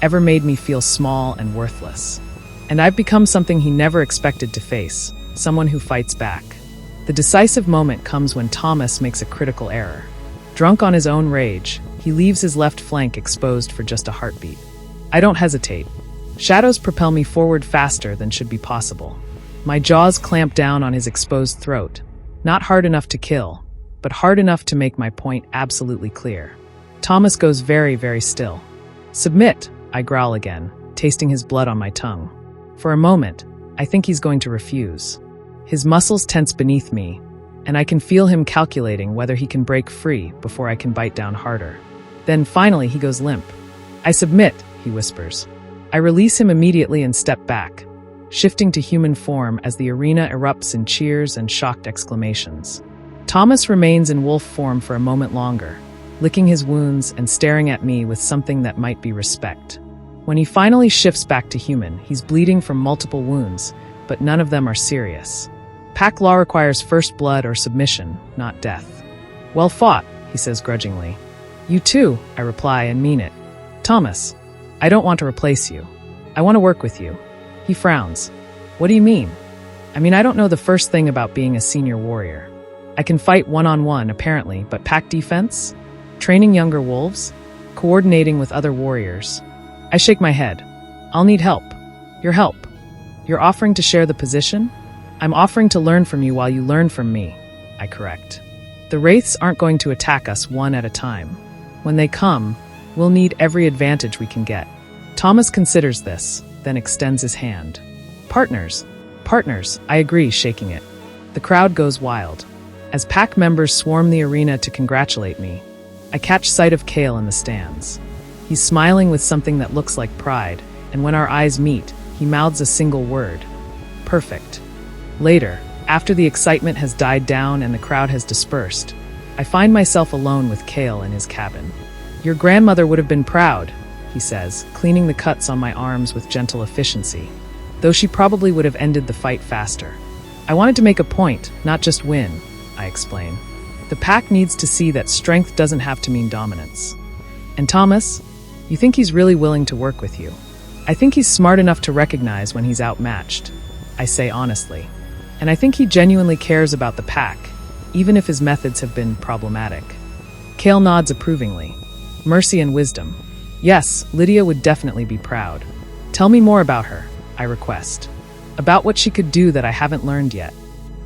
ever made me feel small and worthless. And I've become something he never expected to face, someone who fights back. The decisive moment comes when Thomas makes a critical error. Drunk on his own rage, he leaves his left flank exposed for just a heartbeat. I don't hesitate. Shadows propel me forward faster than should be possible. My jaws clamp down on his exposed throat, not hard enough to kill, but hard enough to make my point absolutely clear. Thomas goes very, very still. "Submit," I growl again, tasting his blood on my tongue. For a moment, I think he's going to refuse. His muscles tense beneath me, and I can feel him calculating whether he can break free before I can bite down harder. Then finally he goes limp. "I submit," he whispers. I release him immediately and step back, shifting to human form as the arena erupts in cheers and shocked exclamations. Thomas remains in wolf form for a moment longer, licking his wounds and staring at me with something that might be respect. When he finally shifts back to human, he's bleeding from multiple wounds, but none of them are serious. Pack law requires first blood or submission, not death. "Well fought," he says grudgingly. "You too," I reply and mean it. "Thomas, I don't want to replace you. I want to work with you." He frowns. "What do you mean?" I don't know the first thing about being a senior warrior. I can fight one-on-one, apparently, but pack defense? Training younger wolves? Coordinating with other warriors? I shake my head. "I'll need help. Your help. You're offering to share the position?" "I'm offering to learn from you while you learn from me," I correct. "The wraiths aren't going to attack us one at a time. When they come, we'll need every advantage we can get." Thomas considers this, then extends his hand. Partners, I agree, shaking it. The crowd goes wild. As pack members swarm the arena to congratulate me, I catch sight of Kale in the stands. He's smiling with something that looks like pride, and when our eyes meet, he mouths a single word. "Perfect." Later, after the excitement has died down and the crowd has dispersed, I find myself alone with Kale in his cabin. "Your grandmother would have been proud," he says, cleaning the cuts on my arms with gentle efficiency, though she probably would have ended the fight faster. "I wanted to make a point, not just win," I explain. "The pack needs to see that strength doesn't have to mean dominance." "And Thomas, you think he's really willing to work with you?" "I think he's smart enough to recognize when he's outmatched," I say honestly. "And I think he genuinely cares about the pack, even if his methods have been problematic." Kale nods approvingly. "Mercy and wisdom. Yes, Lydia would definitely be proud. Tell me more about her," I request. "About what she could do that I haven't learned yet."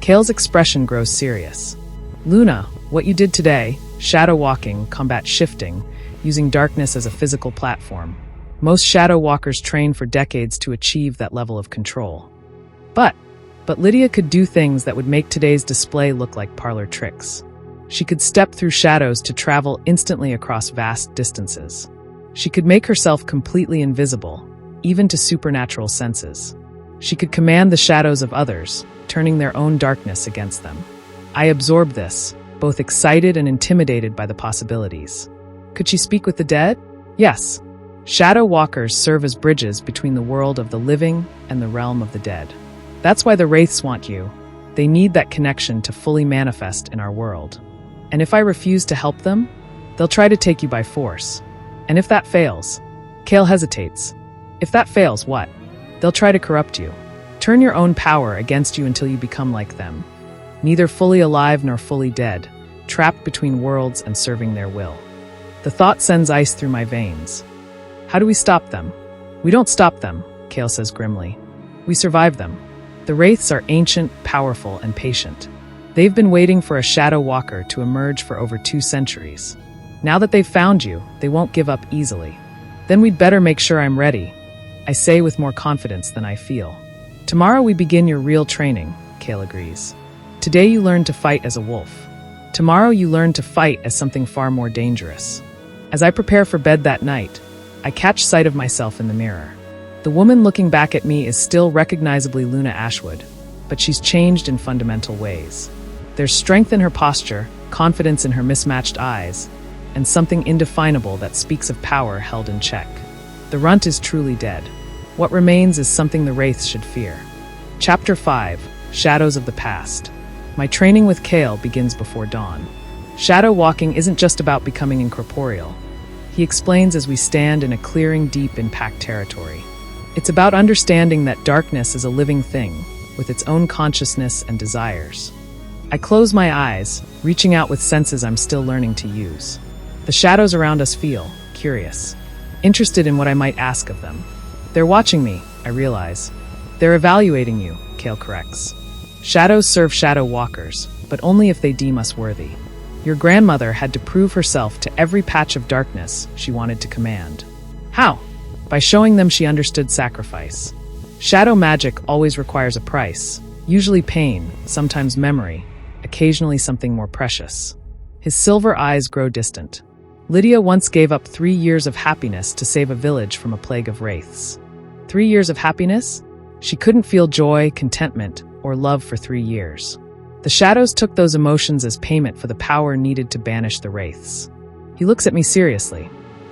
Kale's expression grows serious. "Luna, what you did today, shadow walking, combat shifting, using darkness as a physical platform. Most shadow walkers train for decades to achieve that level of control. But Lydia could do things that would make today's display look like parlor tricks. She could step through shadows to travel instantly across vast distances. She could make herself completely invisible, even to supernatural senses. She could command the shadows of others, turning their own darkness against them. I absorbed this, both excited and intimidated by the possibilities. Could she speak with the dead? Yes. Shadow walkers serve as bridges between the world of the living and the realm of the dead. That's why the wraiths want you. They need that connection to fully manifest in our world. And if I refuse to help them, they'll try to take you by force. And if that fails, Kale hesitates. If that fails, what? They'll try to corrupt you. Turn your own power against you until you become like them. Neither fully alive nor fully dead, trapped between worlds and serving their will. The thought sends ice through my veins. How do we stop them? We don't stop them, Kale says grimly. We survive them. The wraiths are ancient, powerful, and patient. They've been waiting for a shadow walker to emerge for over 2 centuries. Now that they've found you, they won't give up easily. Then we'd better make sure I'm ready, I say with more confidence than I feel. Tomorrow we begin your real training, Kale agrees. Today you learn to fight as a wolf. Tomorrow you learn to fight as something far more dangerous. As I prepare for bed that night, I catch sight of myself in the mirror. The woman looking back at me is still recognizably Luna Ashwood, but she's changed in fundamental ways. There's strength in her posture, confidence in her mismatched eyes, and something indefinable that speaks of power held in check. The runt is truly dead. What remains is something the wraiths should fear. Chapter 5, Shadows of the Past. My training with Kale begins before dawn. Shadow walking isn't just about becoming incorporeal. He explains as we stand in a clearing deep in pack territory. It's about understanding that darkness is a living thing, with its own consciousness and desires. I close my eyes, reaching out with senses I'm still learning to use. The shadows around us feel curious, interested in what I might ask of them. They're watching me, I realize. They're evaluating you, Kale corrects. Shadows serve shadow walkers, but only if they deem us worthy. Your grandmother had to prove herself to every patch of darkness she wanted to command. How? By showing them she understood sacrifice. Shadow magic always requires a price, usually pain, sometimes memory, occasionally something more precious. His silver eyes grow distant. Lydia once gave up 3 years of happiness to save a village from a plague of wraiths. 3 years of happiness? She couldn't feel joy, contentment, or love for 3 years. The shadows took those emotions as payment for the power needed to banish the wraiths. He looks at me seriously.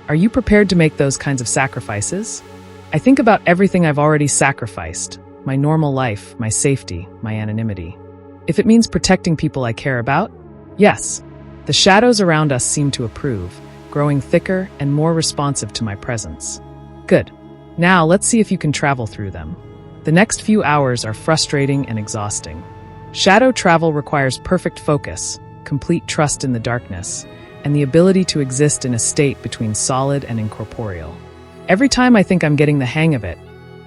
Are you prepared to make those kinds of sacrifices? I think about everything I've already sacrificed. My normal life, my safety, my anonymity. If it means protecting people I care about, yes. The shadows around us seem to approve, growing thicker and more responsive to my presence. Good. Now let's see if you can travel through them. The next few hours are frustrating and exhausting. Shadow travel requires perfect focus, complete trust in the darkness, and the ability to exist in a state between solid and incorporeal. Every time I think I'm getting the hang of it,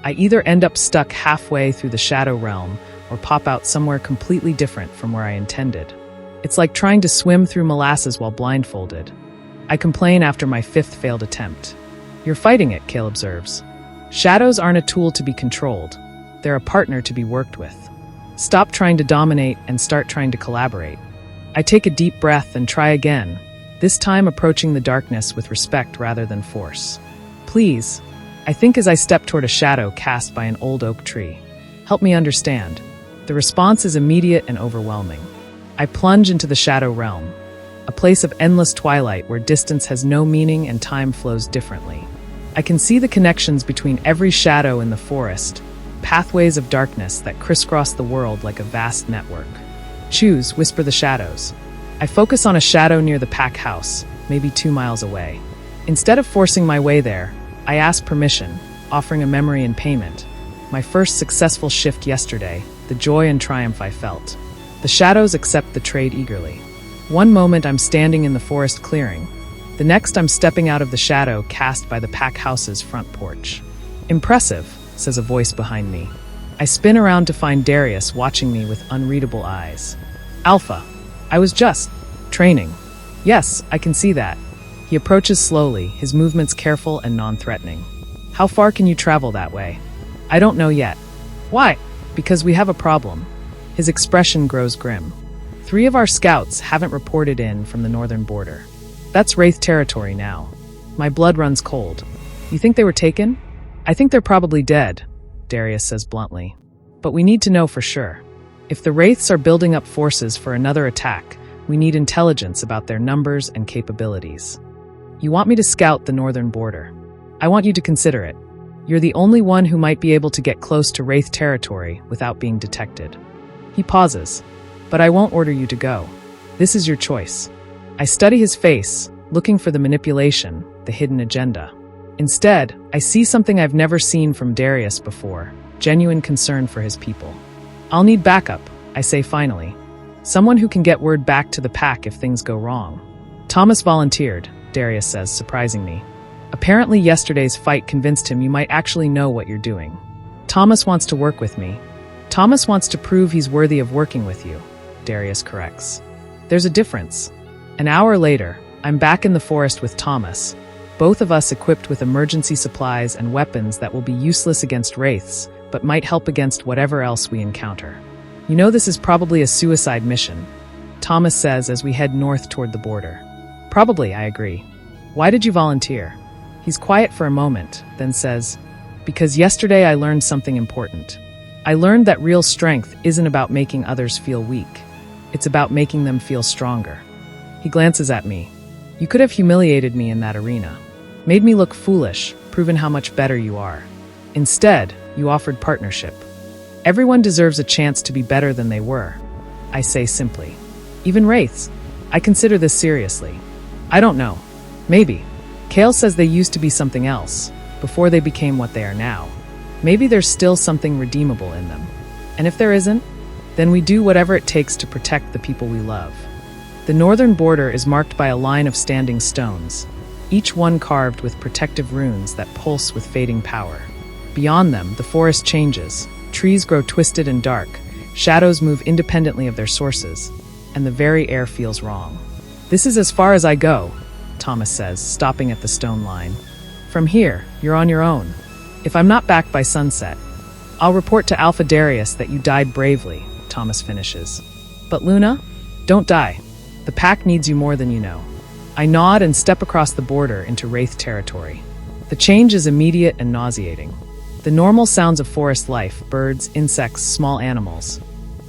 I either end up stuck halfway through the shadow realm or pop out somewhere completely different from where I intended. It's like trying to swim through molasses while blindfolded. I complain after my 5th failed attempt. You're fighting it, Kale observes. Shadows aren't a tool to be controlled. They're a partner to be worked with. Stop trying to dominate and start trying to collaborate. I take a deep breath and try again, this time approaching the darkness with respect rather than force. Please, I think as I step toward a shadow cast by an old oak tree. Help me understand. The response is immediate and overwhelming. I plunge into the shadow realm, a place of endless twilight where distance has no meaning and time flows differently. I can see the connections between every shadow in the forest, pathways of darkness that crisscross the world like a vast network. Choose, whisper the shadows. I focus on a shadow near the pack house, maybe 2 miles away. Instead of forcing my way there, I ask permission, offering a memory in payment. My first successful shift yesterday, the joy and triumph I felt. The shadows accept the trade eagerly. One moment I'm standing in the forest clearing. The next I'm stepping out of the shadow cast by the pack house's front porch. Impressive, says a voice behind me. I spin around to find Darius watching me with unreadable eyes. Alpha, I was just training. Yes, I can see that. He approaches slowly, his movements careful and non-threatening. How far can you travel that way? I don't know yet. Why? Because we have a problem. His expression grows grim. 3 of our scouts haven't reported in from the northern border. That's Wraith territory now. My blood runs cold. You think they were taken? I think they're probably dead, Darius says bluntly. But we need to know for sure. If the Wraiths are building up forces for another attack, we need intelligence about their numbers and capabilities. You want me to scout the northern border. I want you to consider it. You're the only one who might be able to get close to Wraith territory without being detected. He pauses, but I won't order you to go. This is your choice. I study his face, looking for the manipulation, the hidden agenda. Instead, I see something I've never seen from Darius before, genuine concern for his people. I'll need backup, I say finally. Someone who can get word back to the pack if things go wrong. Thomas volunteered, Darius says, surprising me. Apparently yesterday's fight convinced him you might actually know what you're doing. Thomas wants to work with me. Thomas wants to prove he's worthy of working with you, Darius corrects. There's a difference. An hour later, I'm back in the forest with Thomas, both of us equipped with emergency supplies and weapons that will be useless against wraiths, but might help against whatever else we encounter. You know this is probably a suicide mission, Thomas says as we head north toward the border. Probably, I agree. Why did you volunteer? He's quiet for a moment, then says, because yesterday I learned something important. I learned that real strength isn't about making others feel weak. It's about making them feel stronger. He glances at me. You could have humiliated me in that arena. Made me look foolish, proven how much better you are. Instead, you offered partnership. Everyone deserves a chance to be better than they were. I say simply. Even wraiths. I consider this seriously. I don't know. Maybe. Kale says they used to be something else, before they became what they are now. Maybe there's still something redeemable in them. And if there isn't, then we do whatever it takes to protect the people we love. The northern border is marked by a line of standing stones, each one carved with protective runes that pulse with fading power. Beyond them, the forest changes. Trees grow twisted and dark, shadows move independently of their sources, and the very air feels wrong. This is as far as I go, Thomas says, stopping at the stone line. From here, you're on your own. If I'm not back by sunset, I'll report to Alpha Darius that you died bravely, Thomas finishes. But Luna, don't die. The pack needs you more than you know. I nod and step across the border into wraith territory. The change is immediate and nauseating. The normal sounds of forest life, birds, insects, small animals,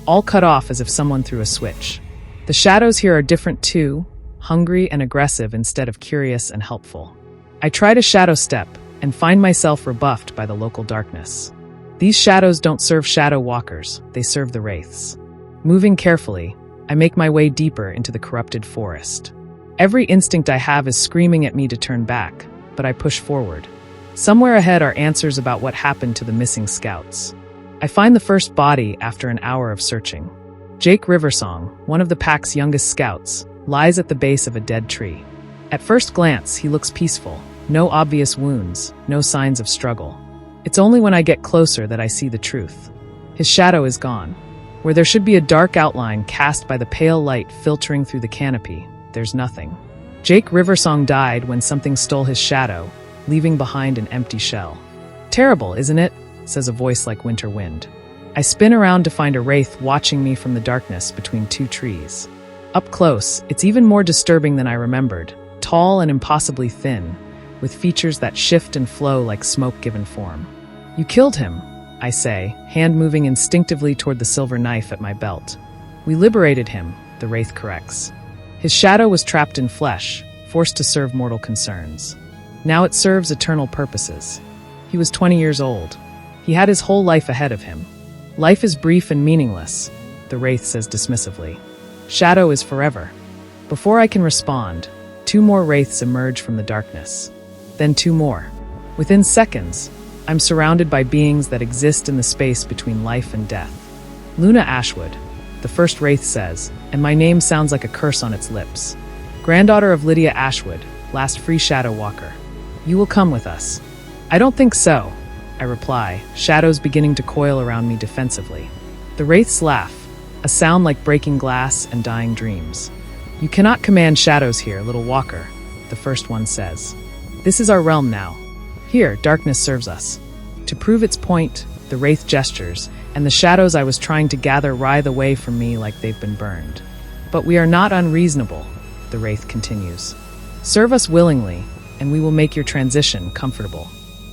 all cut off as if someone threw a switch. The shadows here are different too, hungry and aggressive instead of curious and helpful. I try to shadow step and find myself rebuffed by the local darkness. These shadows don't serve shadow walkers, they serve the wraiths. Moving carefully, I make my way deeper into the corrupted forest. Every instinct I have is screaming at me to turn back, but I push forward. Somewhere ahead are answers about what happened to the missing scouts. I find the first body after an hour of searching. Jake Riversong, one of the pack's youngest scouts, lies at the base of a dead tree. At first glance, he looks peaceful. No obvious wounds, no signs of struggle. It's only when I get closer that I see the truth. His shadow is gone. Where there should be a dark outline cast by the pale light filtering through the canopy, there's nothing. Jake Riversong died when something stole his shadow, leaving behind an empty shell. "Terrible, isn't it?" says a voice like winter wind. I spin around to find a wraith watching me from the darkness between two trees. Up close, it's even more disturbing than I remembered, tall and impossibly thin, with features that shift and flow like smoke given form. "You killed him," I say, hand moving instinctively toward the silver knife at my belt. "We liberated him," the wraith corrects. "His shadow was trapped in flesh, forced to serve mortal concerns. Now it serves eternal purposes. He was 20 years old. He had his whole life ahead of him. Life is brief and meaningless," the wraith says dismissively. "Shadow is forever." Before I can respond, 2 more wraiths emerge from the darkness. Then 2 more. Within seconds, I'm surrounded by beings that exist in the space between life and death. "Luna Ashwood," the first wraith says, and my name sounds like a curse on its lips. "Granddaughter of Lydia Ashwood, last free shadow walker. You will come with us." "I don't think so," I reply, shadows beginning to coil around me defensively. The wraiths laugh, a sound like breaking glass and dying dreams. "You cannot command shadows here, little walker," the first one says. "This is our realm now. Here, darkness serves us." To prove its point, the wraith gestures, and the shadows I was trying to gather writhe away from me like they've been burned. "But we are not unreasonable," the wraith continues. "Serve us willingly, and we will make your transition comfortable.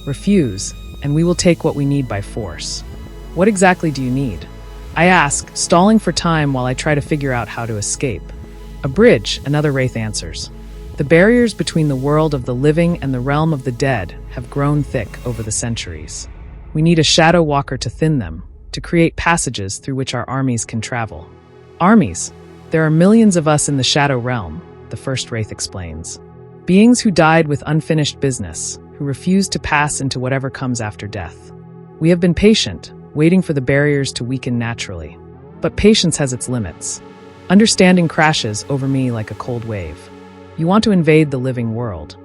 Refuse, and we will take what we need by force." "What exactly do you need?" I ask, stalling for time while I try to figure out how to escape. "A bridge," another wraith answers. "The barriers between the world of the living and the realm of the dead have grown thick over the centuries. We need a shadow walker to thin them, to create passages through which our armies can travel." "Armies? There are millions of us in the shadow realm," the first wraith explains. "Beings who died with unfinished business, who refuse to pass into whatever comes after death. We have been patient, waiting for the barriers to weaken naturally. But patience has its limits. Understanding crashes over me like a cold wave. You want to invade the living world.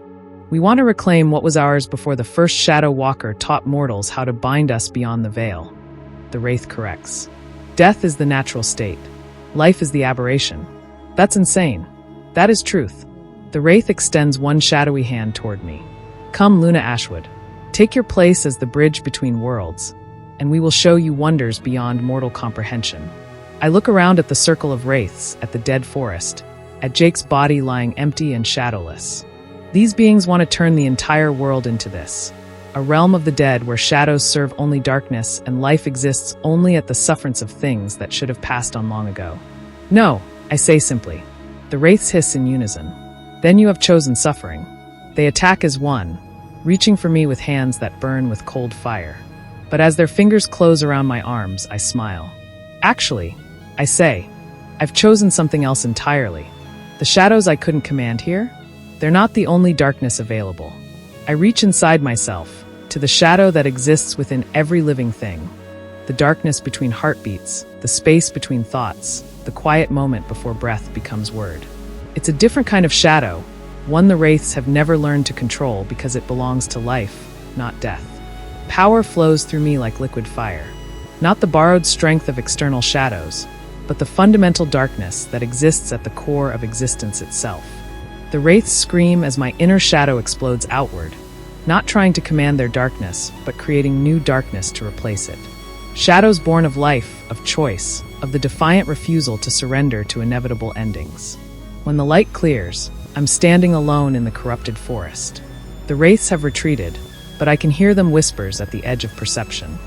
We want to reclaim what was ours before the first shadow walker taught mortals how to bind us beyond the veil," the wraith corrects. "Death is the natural state. Life is the aberration." "That's insane." "That is truth." The wraith extends one shadowy hand toward me. "Come, Luna Ashwood. Take your place as the bridge between worlds, and we will show you wonders beyond mortal comprehension." I look around at the circle of wraiths, at the dead forest, at Jake's body lying empty and shadowless. These beings want to turn the entire world into this, a realm of the dead where shadows serve only darkness and life exists only at the sufferance of things that should have passed on long ago. "No," I say simply. The wraiths hiss in unison. "Then you have chosen suffering." They attack as one, reaching for me with hands that burn with cold fire. But as their fingers close around my arms, I smile. "Actually," I say, "I've chosen something else entirely. The shadows I couldn't command here? They're not the only darkness available. I reach inside myself, to the shadow that exists within every living thing. The darkness between heartbeats, the space between thoughts, the quiet moment before breath becomes word. It's a different kind of shadow, one the wraiths have never learned to control because it belongs to life, not death. Power flows through me like liquid fire. Not the borrowed strength of external shadows, but the fundamental darkness that exists at the core of existence itself. The wraiths scream as my inner shadow explodes outward, not trying to command their darkness, but creating new darkness to replace it. Shadows born of life, of choice, of the defiant refusal to surrender to inevitable endings. When the light clears, I'm standing alone in the corrupted forest. The wraiths have retreated, but I can hear them whispers at the edge of perception.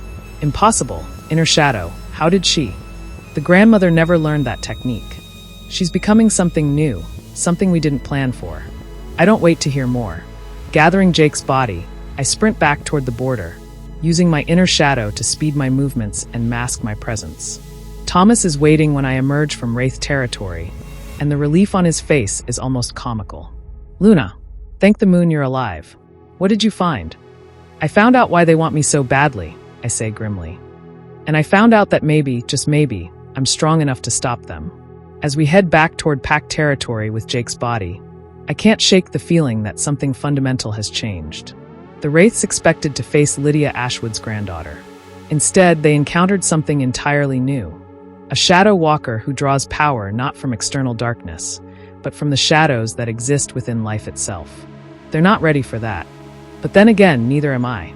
Impossible, inner shadow, how did she? The grandmother never learned that technique. She's becoming something new, something we didn't plan for. I don't wait to hear more. Gathering Jake's body, I sprint back toward the border, using my inner shadow to speed my movements and mask my presence. Thomas is waiting when I emerge from wraith territory, and the relief on his face is almost comical. Luna, thank the moon you're alive. What did you find? I found out why they want me so badly, I say grimly. And I found out that maybe, just maybe, I'm strong enough to stop them. As we head back toward packed territory with Jake's body, I can't shake the feeling that something fundamental has changed. The wraiths expected to face Lydia Ashwood's granddaughter. Instead, they encountered something entirely new. A shadow walker who draws power not from external darkness, but from the shadows that exist within life itself. They're not ready for that. But then again, neither am I.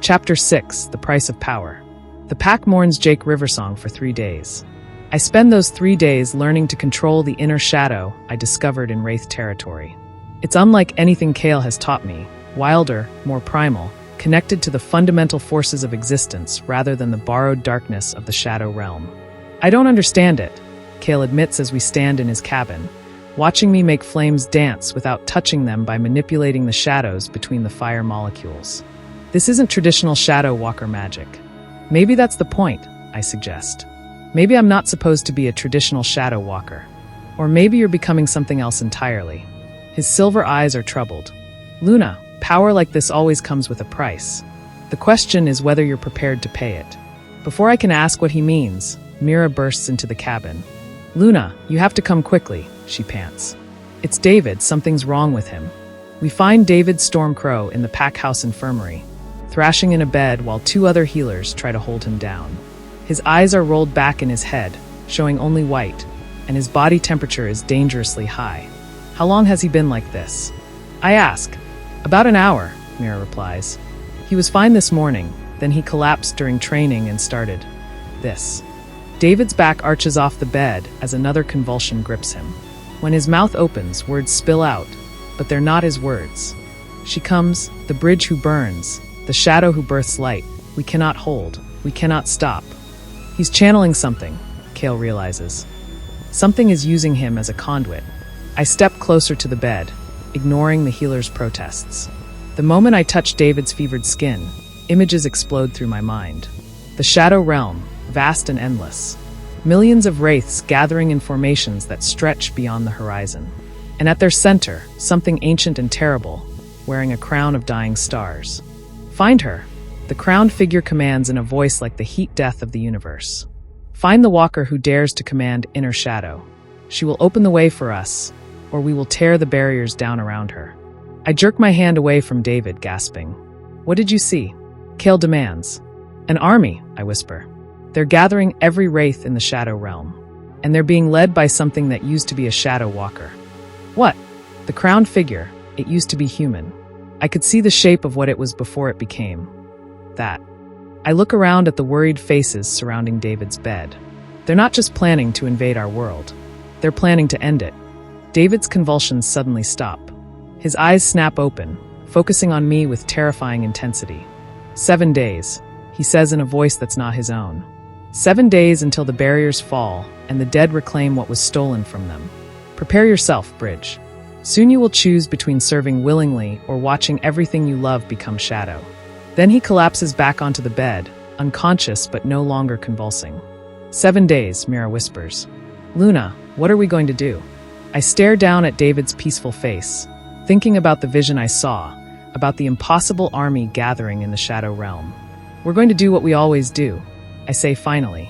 Chapter 6, The Price of Power. The pack mourns Jake Riversong for 3 days. I spend those 3 days learning to control the inner shadow I discovered in wraith territory. It's unlike anything Kale has taught me, wilder, more primal, connected to the fundamental forces of existence rather than the borrowed darkness of the shadow realm. I don't understand it, Kale admits as we stand in his cabin, watching me make flames dance without touching them by manipulating the shadows between the fire molecules. This isn't traditional shadow walker magic. Maybe that's the point, I suggest. Maybe I'm not supposed to be a traditional shadow walker. Or maybe you're becoming something else entirely. His silver eyes are troubled. Luna, power like this always comes with a price. The question is whether you're prepared to pay it. Before I can ask what he means, Mira bursts into the cabin. Luna, you have to come quickly, she pants. It's David, something's wrong with him. We find David Stormcrow in the pack house infirmary, thrashing in a bed while 2 other healers try to hold him down. His eyes are rolled back in his head, showing only white, and his body temperature is dangerously high. How long has he been like this? I ask. About an hour, Mira replies. He was fine this morning, then he collapsed during training and started this. David's back arches off the bed as another convulsion grips him. When his mouth opens, words spill out, but they're not his words. She comes, the bridge who burns, the shadow who births light. We cannot hold, we cannot stop. He's channeling something, Kale realizes. Something is using him as a conduit. I step closer to the bed, ignoring the healer's protests. The moment I touch David's fevered skin, images explode through my mind. The shadow realm, vast and endless. Millions of wraiths gathering in formations that stretch beyond the horizon. And at their center, something ancient and terrible, wearing a crown of dying stars. Find her, the crowned figure commands in a voice like the heat death of the universe. Find the walker who dares to command inner shadow. She will open the way for us, or we will tear the barriers down around her. I jerk my hand away from David, gasping. What did you see? Kale demands. An army, I whisper. They're gathering every wraith in the shadow realm, and they're being led by something that used to be a shadow walker. What? The crowned figure. It used to be human. I could see the shape of what it was before it became that. I look around at the worried faces surrounding David's bed. They're not just planning to invade our world. They're planning to end it. David's convulsions suddenly stop. His eyes snap open, focusing on me with terrifying intensity. 7 days, he says in a voice that's not his own. 7 days until the barriers fall and the dead reclaim what was stolen from them. Prepare yourself, Bridge. Soon you will choose between serving willingly or watching everything you love become shadow. Then he collapses back onto the bed, unconscious but no longer convulsing. 7 days, Mira whispers. Luna, what are we going to do? I stare down at David's peaceful face, thinking about the vision I saw, about the impossible army gathering in the shadow realm. We're going to do what we always do, I say finally.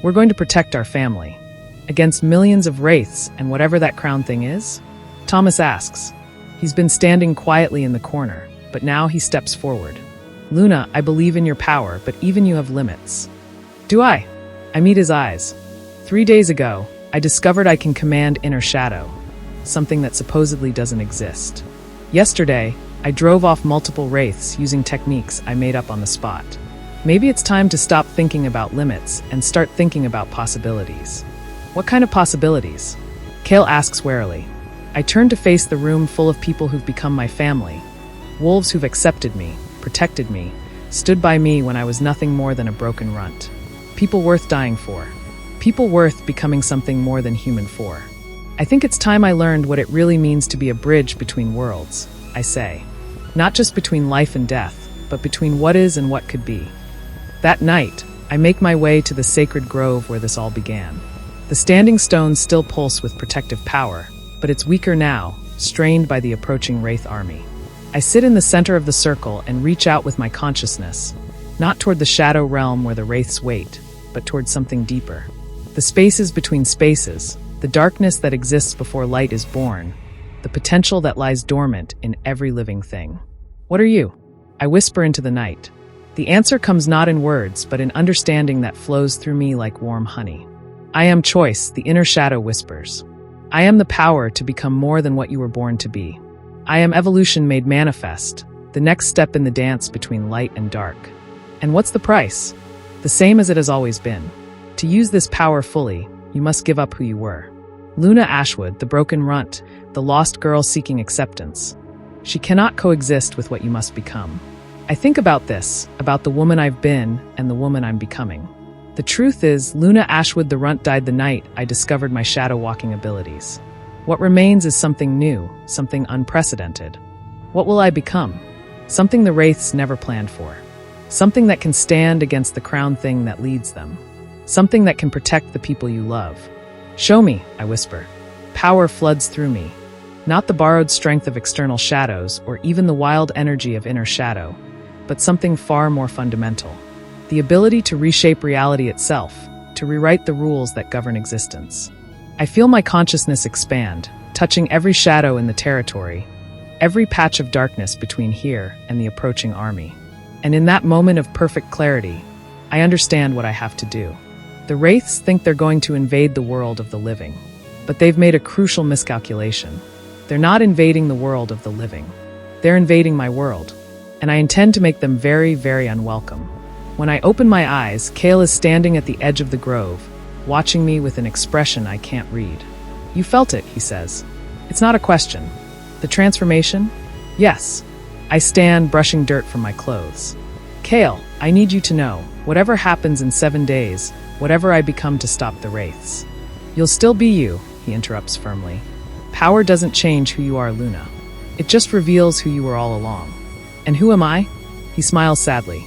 We're going to protect our family. Against millions of wraiths and whatever that crown thing is? Thomas asks. He's been standing quietly in the corner, but now he steps forward. Luna, I believe in your power, but even you have limits. Do I? I meet his eyes. 3 days ago, I discovered I can command inner shadow, something that supposedly doesn't exist. Yesterday, I drove off multiple wraiths using techniques I made up on the spot. Maybe it's time to stop thinking about limits and start thinking about possibilities. What kind of possibilities? Kale asks warily. I turn to face the room full of people who've become my family. Wolves who've accepted me, protected me, stood by me when I was nothing more than a broken runt. People worth dying for. People worth becoming something more than human for. I think it's time I learned what it really means to be a bridge between worlds, I say. Not just between life and death, but between what is and what could be. That night, I make my way to the sacred grove where this all began. The standing stones still pulse with protective power, but it's weaker now, strained by the approaching Wraith army. I sit in the center of the circle and reach out with my consciousness, not toward the shadow realm where the Wraiths wait, but toward something deeper. The spaces between spaces, the darkness that exists before light is born, the potential that lies dormant in every living thing. What are you? I whisper into the night. The answer comes not in words, but in understanding that flows through me like warm honey. I am choice, the inner shadow whispers. I am the power to become more than what you were born to be. I am evolution made manifest, the next step in the dance between light and dark. And what's the price? The same as it has always been. To use this power fully, you must give up who you were. Luna Ashwood, the broken runt, the lost girl seeking acceptance. She cannot coexist with what you must become. I think about this, about the woman I've been and the woman I'm becoming. The truth is, Luna Ashwood the runt died the night I discovered my shadow-walking abilities. What remains is something new, something unprecedented. What will I become? Something the Wraiths never planned for. Something that can stand against the crown thing that leads them. Something that can protect the people you love. Show me, I whisper. Power floods through me. Not the borrowed strength of external shadows or even the wild energy of inner shadow, but something far more fundamental. The ability to reshape reality itself, to rewrite the rules that govern existence. I feel my consciousness expand, touching every shadow in the territory, every patch of darkness between here and the approaching army. And in that moment of perfect clarity, I understand what I have to do. The Wraiths think they're going to invade the world of the living, but they've made a crucial miscalculation. They're not invading the world of the living. They're invading my world, and I intend to make them very, very unwelcome. When I open my eyes, Kale is standing at the edge of the grove, watching me with an expression I can't read. You felt it, he says. It's not a question. The transformation? Yes. I stand, brushing dirt from my clothes. Kale, I need you to know, whatever happens in 7 days, whatever I become to stop the Wraiths. You'll still be you, he interrupts firmly. Power doesn't change who you are, Luna. It just reveals who you were all along. And who am I? He smiles sadly.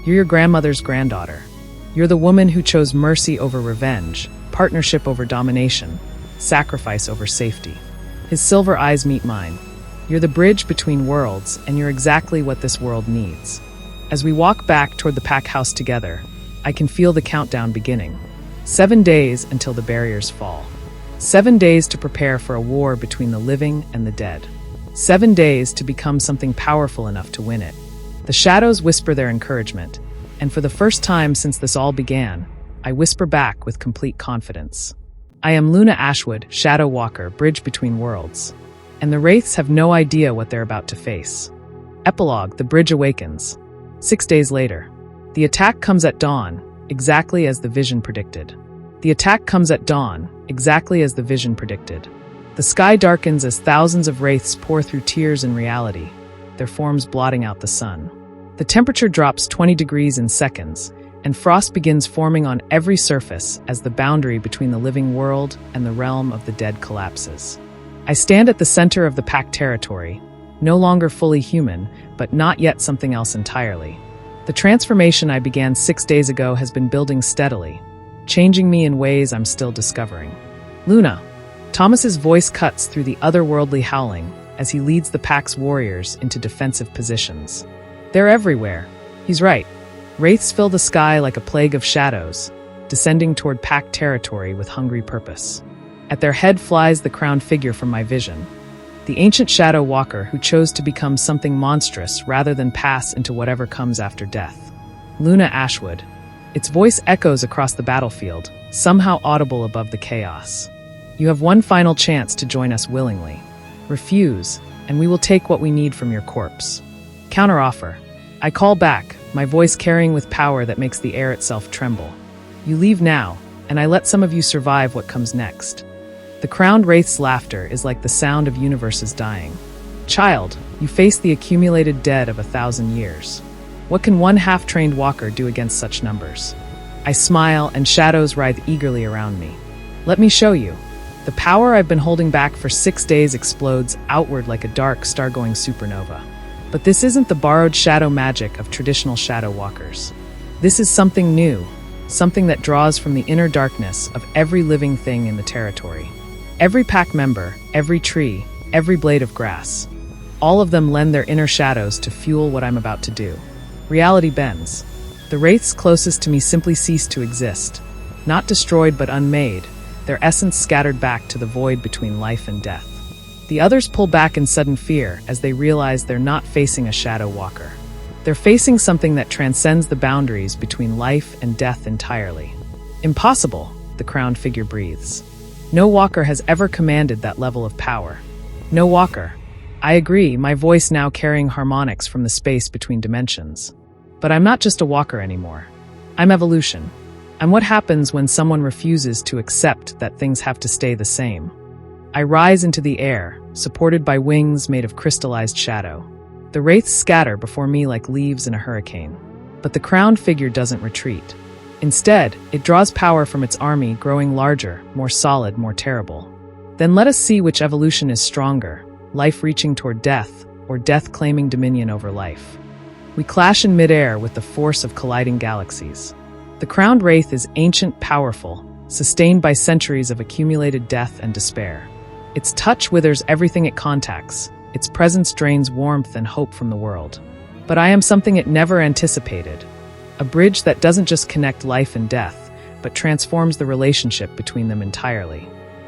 You're your grandmother's granddaughter. You're the woman who chose mercy over revenge, partnership over domination, sacrifice over safety. His silver eyes meet mine. You're the bridge between worlds, and you're exactly what this world needs. As we walk back toward the pack house together, I can feel the countdown beginning. 7 days until the barriers fall. 7 days to prepare for a war between the living and the dead. 7 days to become something powerful enough to win it. The shadows whisper their encouragement, and for the first time since this all began, I whisper back with complete confidence. I am Luna Ashwood, Shadow Walker, bridge between worlds. And the Wraiths have no idea what they're about to face. Epilogue, the bridge awakens. 6 days later. The attack comes at dawn, exactly as the vision predicted. The attack comes at dawn, exactly as the vision predicted. The sky darkens as thousands of Wraiths pour through tears in reality, their forms blotting out the sun. The temperature drops 20 degrees in seconds, and frost begins forming on every surface as the boundary between the living world and the realm of the dead collapses. I stand at the center of the pack territory, no longer fully human, but not yet something else entirely. The transformation I began 6 days ago has been building steadily, changing me in ways I'm still discovering. Luna. Thomas's voice cuts through the otherworldly howling as he leads the pack's warriors into defensive positions. They're everywhere. He's right. Wraiths fill the sky like a plague of shadows, descending toward pack territory with hungry purpose. At their head flies the crowned figure from my vision, the ancient shadow walker who chose to become something monstrous rather than pass into whatever comes after death. Luna Ashwood. Its voice echoes across the battlefield, somehow audible above the chaos. You have one final chance to join us willingly. Refuse, and we will take what we need from your corpse. Counteroffer. I call back, my voice carrying with power that makes the air itself tremble. You leave now, and I let some of you survive what comes next. The crowned wraith's laughter is like the sound of universes dying. Child, you face the accumulated dead of 1,000 years. What can one half-trained walker do against such numbers? I smile, and shadows writhe eagerly around me. Let me show you. The power I've been holding back for 6 days explodes outward like a dark, star-going supernova. But this isn't the borrowed shadow magic of traditional shadow walkers. This is something new, something that draws from the inner darkness of every living thing in the territory. Every pack member, every tree, every blade of grass. All of them lend their inner shadows to fuel what I'm about to do. Reality bends. The wraiths closest to me simply cease to exist. Not destroyed but unmade, their essence scattered back to the void between life and death. The others pull back in sudden fear as they realize they're not facing a shadow walker. They're facing something that transcends the boundaries between life and death entirely. Impossible, the crowned figure breathes. No walker has ever commanded that level of power. No walker. I agree, my voice now carrying harmonics from the space between dimensions. But I'm not just a walker anymore. I'm evolution. I'm what happens when someone refuses to accept that things have to stay the same. I rise into the air, supported by wings made of crystallized shadow. The wraiths scatter before me like leaves in a hurricane. But the crowned figure doesn't retreat. Instead, it draws power from its army, growing larger, more solid, more terrible. Then let us see which evolution is stronger, life reaching toward death, or death claiming dominion over life. We clash in midair with the force of colliding galaxies. The crowned wraith is ancient, powerful, sustained by centuries of accumulated death and despair. Its touch withers everything it contacts. Its presence drains warmth and hope from the world. But I am something it never anticipated. A bridge that doesn't just connect life and death, but transforms the relationship between them entirely.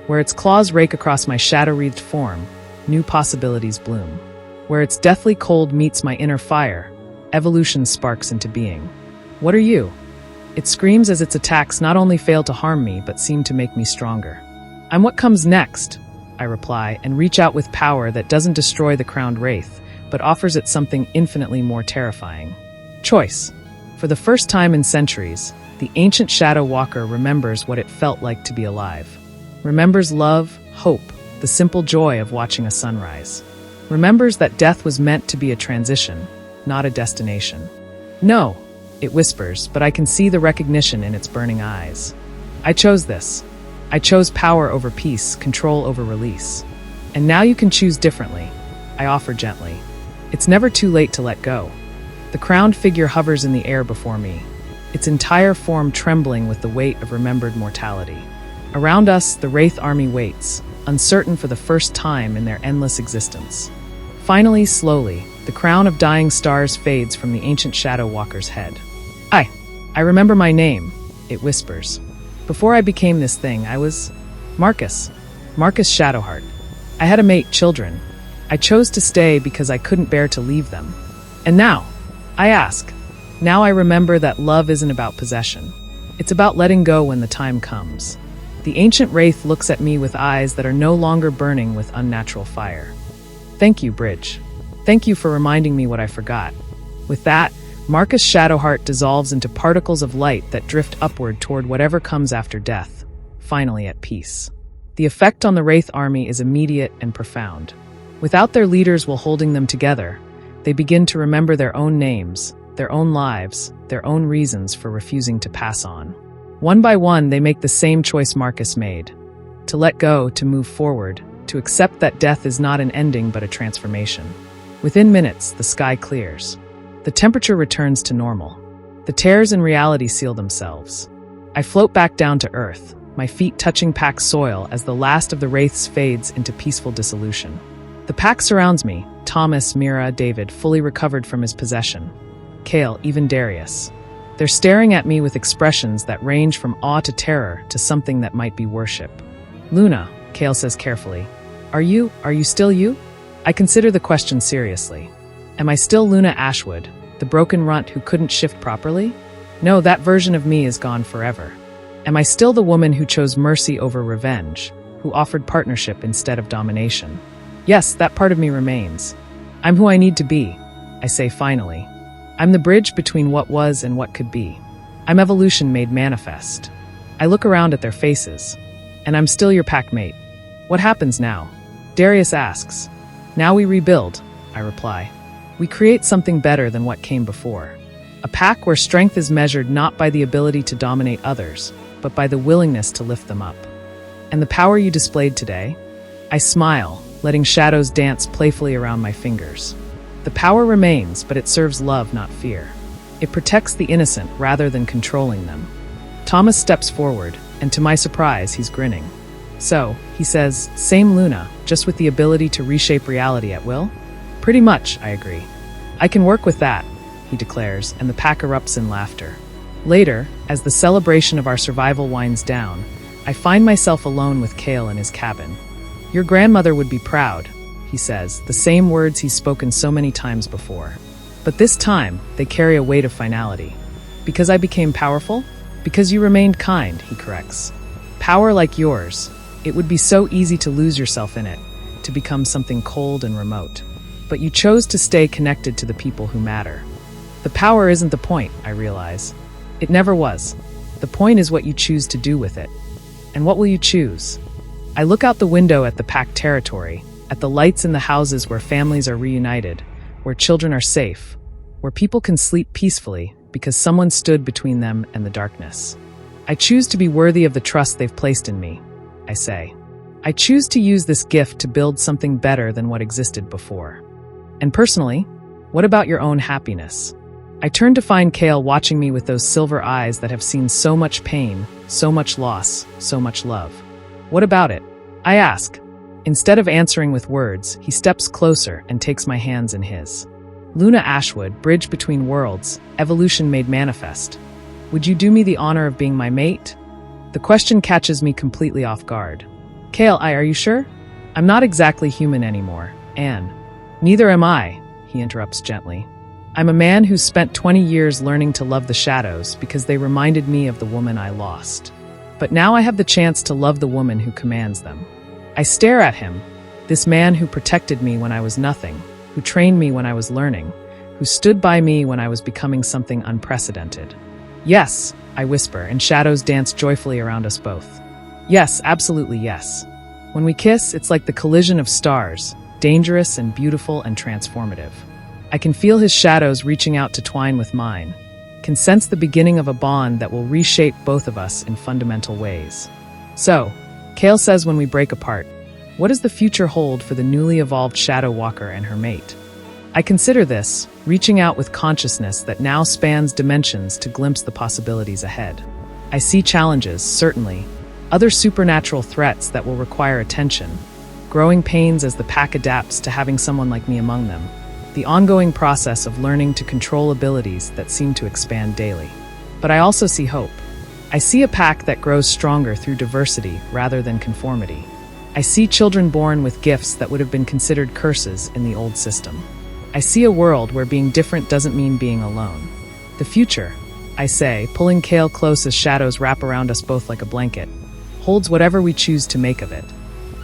Where its claws rake across my shadow-wreathed form, new possibilities bloom. Where its deathly cold meets my inner fire, evolution sparks into being. What are you? It screams as its attacks not only fail to harm me, but seem to make me stronger. I'm what comes next, I reply, and reach out with power that doesn't destroy the crowned wraith, but offers it something infinitely more terrifying. Choice. For the first time in centuries, the ancient shadow walker remembers what it felt like to be alive. Remembers love, hope, the simple joy of watching a sunrise. Remembers that death was meant to be a transition, not a destination. No, it whispers, but I can see the recognition in its burning eyes. I chose this. I chose power over peace, control over release. And now you can choose differently, I offer gently. It's never too late to let go. The crowned figure hovers in the air before me, its entire form trembling with the weight of remembered mortality. Around us, the wraith army waits, uncertain for the first time in their endless existence. Finally, slowly, the crown of dying stars fades from the ancient shadow walker's head. I remember my name, it whispers. Before I became this thing, I was Marcus Shadowheart. I had a mate, children. I chose to stay because I couldn't bear to leave them. And now, I ask. Now I remember that love isn't about possession. It's about letting go when the time comes. The ancient wraith looks at me with eyes that are no longer burning with unnatural fire. Thank you, Bridge. Thank you for reminding me what I forgot. With that, Marcus Shadowheart dissolves into particles of light that drift upward toward whatever comes after death, finally at peace. The effect on the wraith army is immediate and profound. Without their leaders while holding them together, they begin to remember their own names, their own lives, their own reasons for refusing to pass on. One by one, they make the same choice Marcus made: to let go, to move forward, to accept that death is not an ending but a transformation. Within minutes, the sky clears. The temperature returns to normal. The tears in reality seal themselves. I float back down to earth, my feet touching pack soil as the last of the wraiths fades into peaceful dissolution. The pack surrounds me, Thomas, Mira, David, fully recovered from his possession. Kale, even Darius. They're staring at me with expressions that range from awe to terror to something that might be worship. Luna, Kale says carefully, Are you still you? I consider the question seriously. Am I still Luna Ashwood, the broken runt who couldn't shift properly? No, that version of me is gone forever. Am I still the woman who chose mercy over revenge, who offered partnership instead of domination? Yes, that part of me remains. I'm who I need to be, I say finally. I'm the bridge between what was and what could be. I'm evolution made manifest. I look around at their faces, and I'm still your pack mate. What happens now? Darius asks. Now we rebuild, I reply. We create something better than what came before. A pack where strength is measured not by the ability to dominate others, but by the willingness to lift them up. And the power you displayed today? I smile, letting shadows dance playfully around my fingers. The power remains, but it serves love, not fear. It protects the innocent rather than controlling them. Thomas steps forward, and to my surprise, he's grinning. So, he says, same Luna, just with the ability to reshape reality at will? Pretty much, I agree. I can work with that, he declares, and the pack erupts in laughter. Later, as the celebration of our survival winds down, I find myself alone with Kale in his cabin. Your grandmother would be proud, he says, the same words he's spoken so many times before. But this time, they carry a weight of finality. Because I became powerful? Because you remained kind, he corrects. Power like yours. It would be so easy to lose yourself in it, to become something cold and remote. But you chose to stay connected to the people who matter. The power isn't the point, I realize. It never was. The point is what you choose to do with it. And what will you choose? I look out the window at the packed territory, at the lights in the houses where families are reunited, where children are safe, where people can sleep peacefully because someone stood between them and the darkness. I choose to be worthy of the trust they've placed in me, I say. I choose to use this gift to build something better than what existed before. And personally, what about your own happiness? I turn to find Kale watching me with those silver eyes that have seen so much pain, so much loss, so much love. What about it? I ask. Instead of answering with words, he steps closer and takes my hands in his. Luna Ashwood, bridge between worlds, evolution made manifest. Would you do me the honor of being my mate? The question catches me completely off guard. Kale, are you sure? I'm not exactly human anymore, Anne. Neither am I, he interrupts gently. I'm a man who's spent 20 years learning to love the shadows because they reminded me of the woman I lost. But now I have the chance to love the woman who commands them. I stare at him, this man who protected me when I was nothing, who trained me when I was learning, who stood by me when I was becoming something unprecedented. Yes, I whisper, and shadows dance joyfully around us both. Yes, absolutely yes. When we kiss, it's like the collision of stars, dangerous and beautiful and transformative. I can feel his shadows reaching out to twine with mine, can sense the beginning of a bond that will reshape both of us in fundamental ways. So, Kale says when we break apart, what does the future hold for the newly evolved Shadow Walker and her mate? I consider this, reaching out with consciousness that now spans dimensions to glimpse the possibilities ahead. I see challenges, certainly, other supernatural threats that will require attention, growing pains as the pack adapts to having someone like me among them, the ongoing process of learning to control abilities that seem to expand daily. But I also see hope. I see a pack that grows stronger through diversity rather than conformity. I see children born with gifts that would have been considered curses in the old system. I see a world where being different doesn't mean being alone. The future, I say, pulling Kale close as shadows wrap around us both like a blanket, holds whatever we choose to make of it.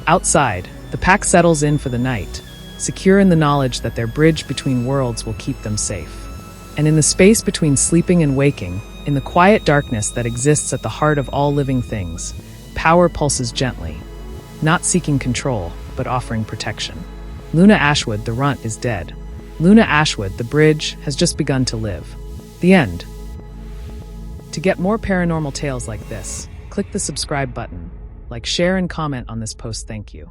Outside, the pack settles in for the night, secure in the knowledge that their bridge between worlds will keep them safe. And in the space between sleeping and waking, in the quiet darkness that exists at the heart of all living things, power pulses gently, not seeking control, but offering protection. Luna Ashwood, the runt, is dead. Luna Ashwood, the bridge, has just begun to live. The end. To get more paranormal tales like this, click the subscribe button, like, share, and comment on this post. Thank you.